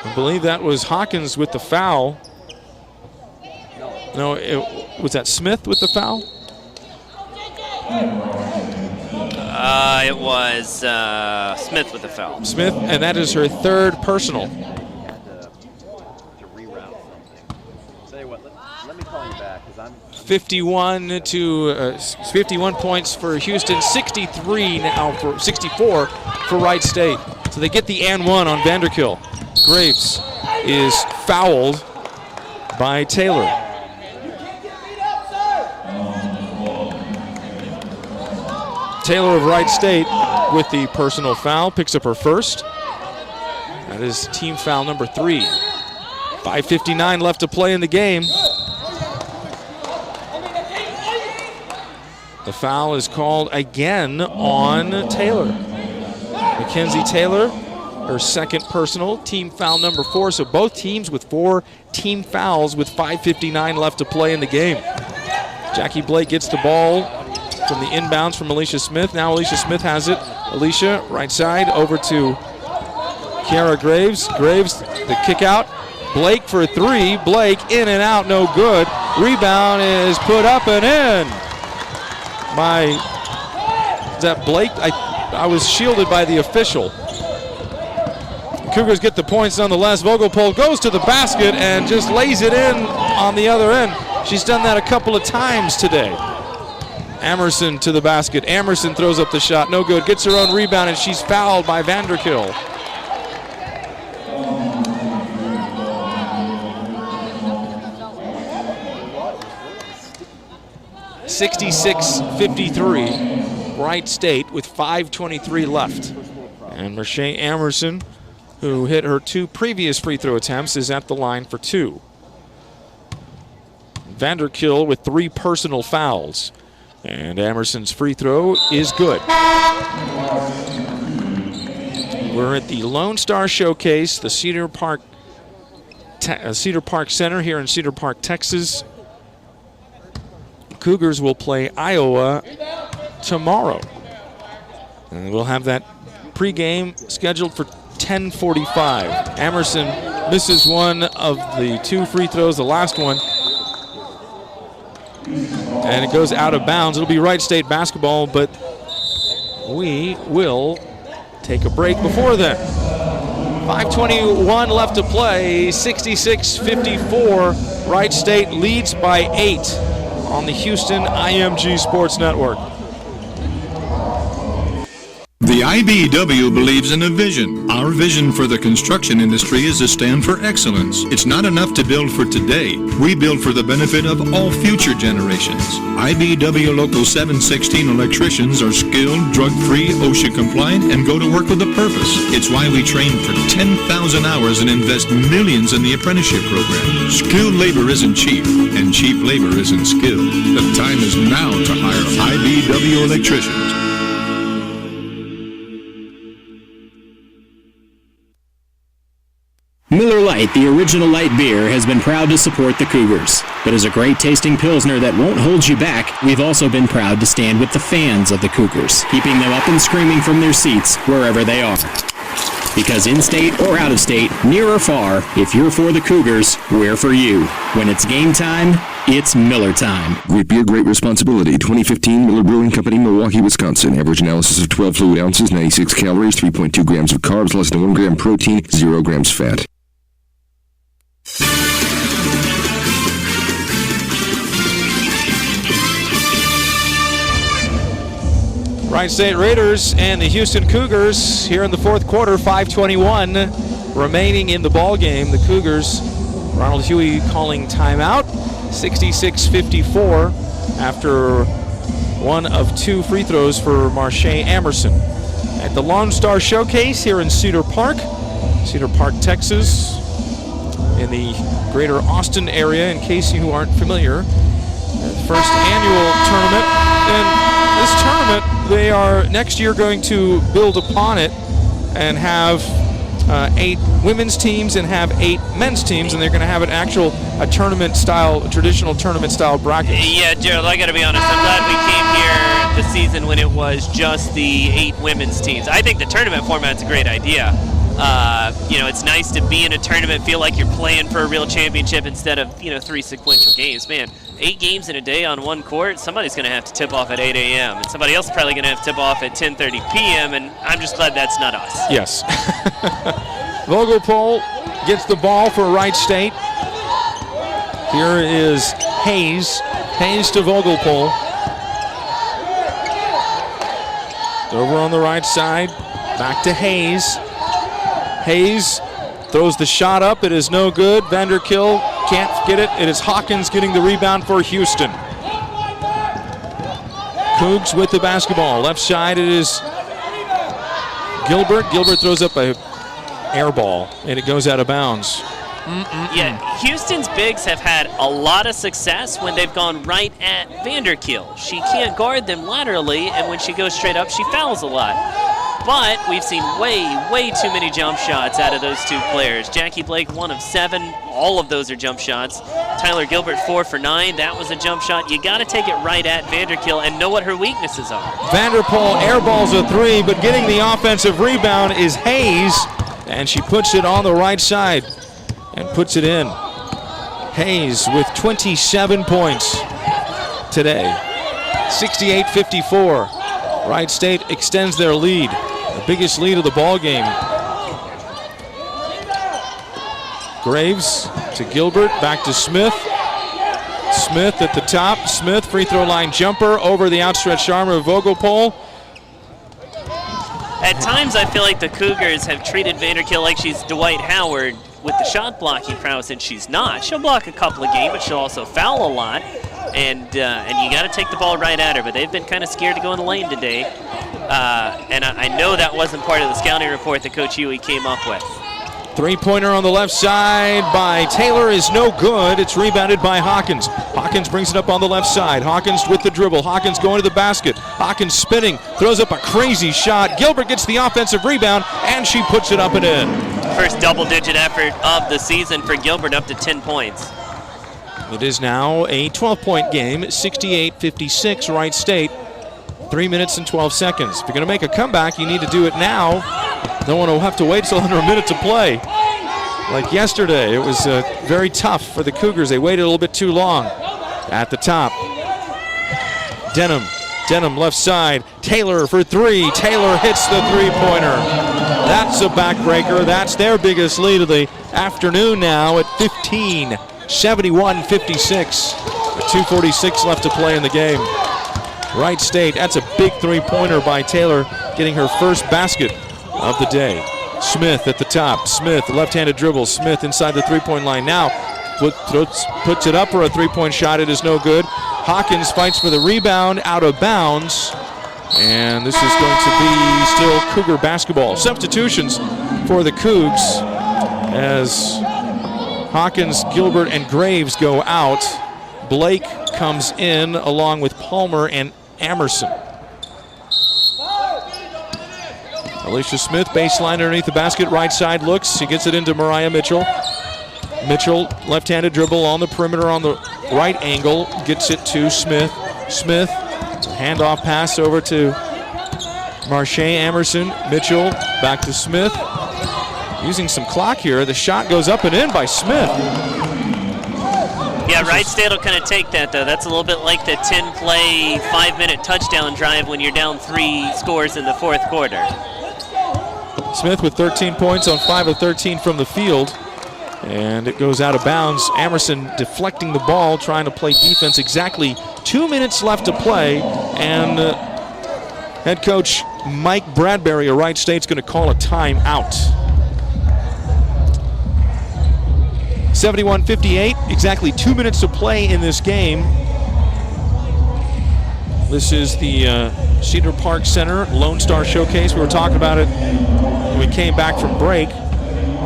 I believe that was Hawkins with the foul. No, was that Smith with the foul? It was Smith with the foul. Smith, and that is her third personal. 51 points for Houston, 64 for Wright State. So they get the and one on Vanderkeel. Graves is fouled by Taylor. Taylor of Wright State with the personal foul, picks up her first. That is team foul number 3. 5:59 left to play in the game. The foul is called again on Taylor. Mackenzie Taylor, her second personal, team foul number 4. So both teams with 4 team fouls with 5:59 left to play in the game. Jackie Blake gets the ball from the inbounds from Alicia Smith. Now Alicia Smith has it. Alicia, right side, over to Kiara Graves. Graves, the kick out. Blake for 3. Blake in and out, no good. Rebound is put up and in by, is that Blake? I was shielded by the official. Cougars get the points nonetheless. Vogelpohl goes to the basket and just lays it in on the other end. She's done that a couple of times today. Amerson to the basket. Amerson throws up the shot. No good. Gets her own rebound, and she's fouled by Vanderkeel. (66-53). Wright State with 5:23 left. And Mershea Amerson, who hit her 2 previous free throw attempts, is at the line for 2. Vanderkeel with 3 personal fouls. And Amerson's free throw is good. We're at the Lonestar Showcase, the Cedar Park Center here in Cedar Park, Texas. Cougars will play Iowa tomorrow. And we'll have that pregame scheduled for 10:45. Amerson misses one of the 2 free throws, the last one. And it goes out of bounds. It'll be Wright State basketball, but we will take a break before then. 5:21 left to play. 66-54. Wright State leads by 8 on the Houston IMG Sports Network. The The IBEW believes in a vision. Our vision for the construction industry is to stand for excellence. It's not enough to build for today. We build for the benefit of all future generations. IBEW Local 716 electricians are skilled, drug-free, OSHA compliant, and go to work with a purpose. It's why we train for 10,000 hours and invest millions in the apprenticeship program. Skilled labor isn't cheap, and cheap labor isn't skilled. The time is now to hire IBEW electricians. Miller Lite, the original light beer, has been proud to support the Cougars. But as a great tasting Pilsner that won't hold you back, we've also been proud to stand with the fans of the Cougars, keeping them up and screaming from their seats wherever they are. Because in-state or out-of-state, near or far, if you're for the Cougars, we're for you. When it's game time, it's Miller time. Great beer, great responsibility. 2015 Miller Brewing Company, Milwaukee, Wisconsin. Average analysis of 12 fluid ounces, 96 calories, 3.2 grams of carbs, less than 1 gram protein, 0 grams fat. Wright State Raiders and the Houston Cougars here in the fourth quarter, 5:21 remaining in the ball game. The Cougars, Ronald Huey calling timeout, 66-54 after one of two free throws for Marche Emerson. At the Lonestar Showcase here in Cedar Park, Texas, in the greater Austin area, in case you aren't familiar. First annual tournament. And this tournament, they are next year going to build upon it and have 8 women's teams and have 8 men's teams, and they're going to have a tournament style, traditional tournament style bracket. Yeah, Gerald, I got to be honest. I'm glad we came here this season when it was just the 8 women's teams. I think the tournament format's a great idea. It's nice to be in a tournament, feel like you're playing for a real championship instead of 3 sequential games. Man, 8 games in a day on one court, somebody's going to have to tip off at 8 a.m. and somebody else is probably going to have to tip off at 10:30 p.m. and I'm just glad that's not us. Yes. Vogelpohl gets the ball for Wright State. Here is Hayes. Hayes to Vogelpohl. Over on the right side, back to Hayes. Hayes throws the shot up. It is no good. Vanderkill can't get it. It is Hawkins getting the rebound for Houston. Cougs with the basketball. Left side it is Gilbert. Gilbert throws up a air ball, and it goes out of bounds. Yeah, Houston's bigs have had a lot of success when they've gone right at Vanderkill. She can't guard them laterally, and when she goes straight up, she fouls a lot. But we've seen way too many jump shots out of those two players. Jackie Blake, 1 of 7. All of those are jump shots. Tyler Gilbert, 4 for 9. That was a jump shot. You got to take it right at Vanderkill and know what her weaknesses are. Vanderpool airballs a 3, but getting the offensive rebound is Hayes, and she puts it on the right side and puts it in. Hayes with 27 points today. 68-54. Wright State extends their lead. The biggest lead of the ball game. Graves to Gilbert, back to Smith. Smith at the top. Smith, free throw line jumper over the outstretched arm of Vogelpohl. At times I feel like the Cougars have treated Vanderkill like she's Dwight Howard with the shot blocking prowess, and she's not. She'll block a couple of games, but she'll also foul a lot. And you got to take the ball right at her, but they've been kind of scared to go in the lane today. And I know that wasn't part of the scouting report that Coach Huey came up with. Three-pointer on the left side by Taylor is no good. It's rebounded by Hawkins. Hawkins brings it up on the left side. Hawkins with the dribble. Hawkins going to the basket. Hawkins spinning, throws up a crazy shot. Gilbert gets the offensive rebound, and she puts it up and in. First double-digit effort of the season for Gilbert, up to 10 points. It is now a 12-point game, 68-56 Wright State. 3 minutes and 12 seconds. If you're going to make a comeback, you need to do it now. No one will have to wait till under a minute to play. Like yesterday, it was very tough for the Cougars. They waited a little bit too long. At the top, Denham left side. Taylor for 3. Taylor hits the three-pointer. That's a backbreaker. That's their biggest lead of the afternoon now at 15. 71-56. 2:46 left to play in the game. Wright State, that's a big three-pointer by Taylor. getting her first basket of the day. Smith at the top. Smith, left-handed dribble. Smith inside the three-point line now. Puts it up for a three-point shot. It is no good. Hawkins fights for the rebound, out of bounds. And this is going to be still Cougar basketball. Substitutions for the Cougs as Hawkins, Gilbert, and Graves go out. Blake comes in along with Palmer and Amerson. Alicia Smith, baseline underneath the basket, right side looks. She gets it into Mariah Mitchell. Mitchell, left-handed dribble on the perimeter on the right angle, gets it to Smith. Smith, handoff pass over to Marche Amerson. Mitchell, back to Smith. Using some clock here. The shot goes up and in by Smith. Yeah, Wright State will kind of take that, though. That's a little bit like the 10-play, 5-minute touchdown drive when you're down 3 scores in the fourth quarter. Smith with 13 points on 5 of 13 from the field. And it goes out of bounds. Amerson deflecting the ball, trying to play defense. Exactly 2 minutes left to play. And head coach Mike Bradbury of Wright State's going to call a timeout. 71-58, exactly 2 minutes to play in this game. This is the Cedar Park Center Lonestar Showcase. We were talking about it when we came back from break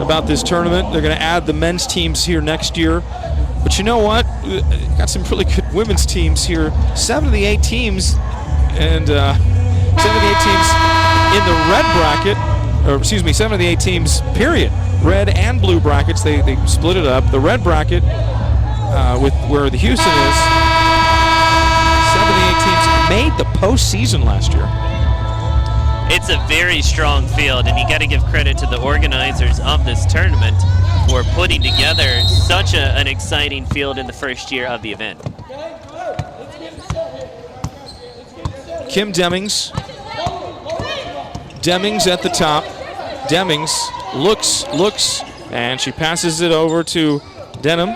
about this tournament. They're going to add the men's teams here next year. But you know what? Got some really good women's teams here. 7 of the 8 teams, and 7 of the 8 teams in the red bracket, or excuse me, 7 of the 8 teams, period. Red and blue brackets, they split it up. The red bracket, with where the Houston is, 7 of the 8 teams made the postseason last year. It's a very strong field, and you got to give credit to the organizers of this tournament for putting together such an exciting field in the first year of the event. Kim Demings. Demings at the top. Demings looks, and she passes it over to Denham.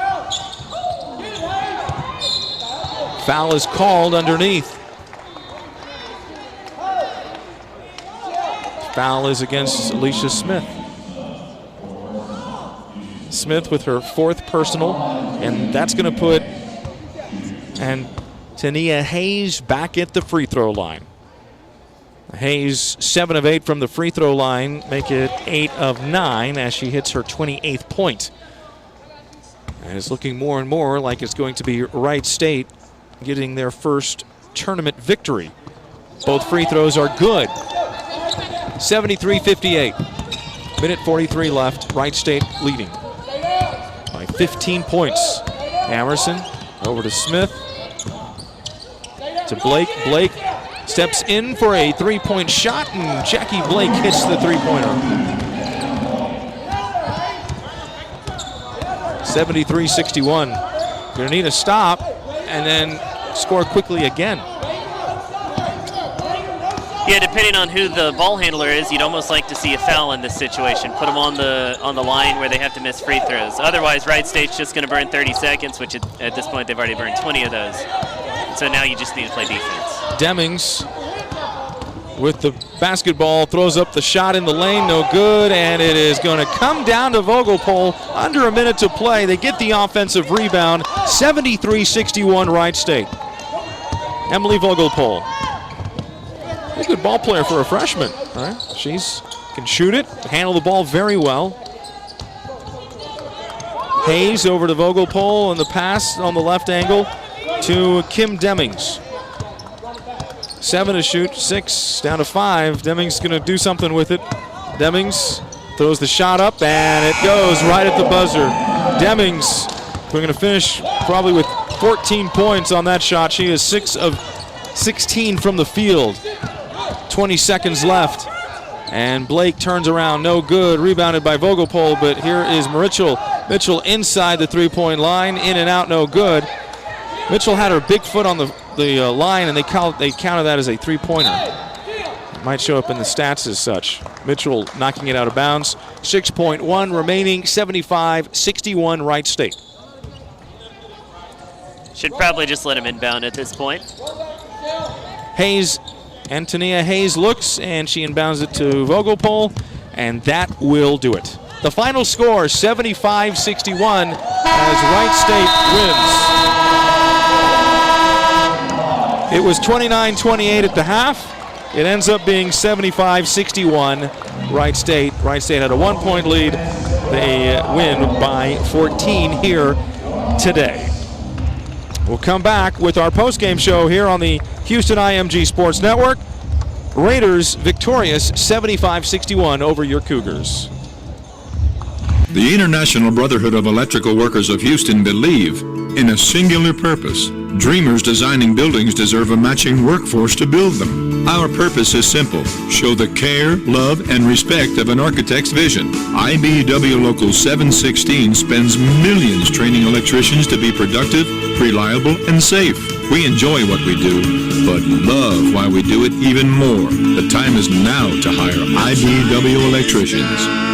Foul is called underneath. Foul is against Alicia Smith. Smith with her 4th personal, and that's going to put Tania Hayes back at the free throw line. Hayes 7 of 8 from the free throw line, make it 8 of 9 as she hits her 28th point. And it's looking more and more like it's going to be Wright State getting their first tournament victory. Both free throws are good. 73-58. Minute 43 left. Wright State leading by 15 points. Amerson over to Smith. To Blake. Blake steps in for a 3-point shot, and Jackie Blake hits the 3-pointer. 73-61. Gonna need a stop and then score quickly again. Yeah, depending on who the ball handler is, you'd almost like to see a foul in this situation. Put them on the line where they have to miss free throws. Otherwise, Wright State's just going to burn 30 seconds, which at this point they've already burned 20 of those. So now you just need to play defense. Demings with the basketball, throws up the shot in the lane, no good, and it is going to come down to Vogelpohl. Under a minute to play. They get the offensive rebound. 73-61 Wright State. Emily Vogelpohl. A good ball player for a freshman. Right? She's can shoot it, handle the ball very well. Hayes over to Vogelpohl, and the pass on the left angle to Kim Demings. 7 to shoot, 6 down to 5. Demings going to do something with it. Demings throws the shot up, and it goes right at the buzzer. Demings, we're going to finish probably with 14 points on that shot. She is 6 of 16 from the field. 20 seconds left, and Blake turns around, no good. Rebounded by Vogelpohl, but here is Mitchell. Mitchell inside the 3-point line, in and out, no good. Mitchell had her big foot on the line, and they counted that as a 3-pointer. It might show up in the stats as such. Mitchell knocking it out of bounds. 6.1 remaining, 75-61 Wright State. Should probably just let him inbound at this point. Hayes Antonia Hayes looks, and she inbounds it to Vogelpol, and that will do it. The final score, 75-61, as Wright State wins. It was 29-28 at the half. It ends up being 75-61, Wright State. Wright State had a 1-point lead. They win by 14 here today. We'll come back with our postgame show here on the Houston IMG Sports Network. Raiders victorious 75-61 over your Cougars. The International Brotherhood of Electrical Workers of Houston believe in a singular purpose. Dreamers designing buildings deserve a matching workforce to build them. Our purpose is simple: show the care, love, and respect of an architect's vision. IBEW Local 716 spends millions training electricians to be productive, reliable, and safe. We enjoy what we do, but love why we do it even more. The time is now to hire IBEW electricians.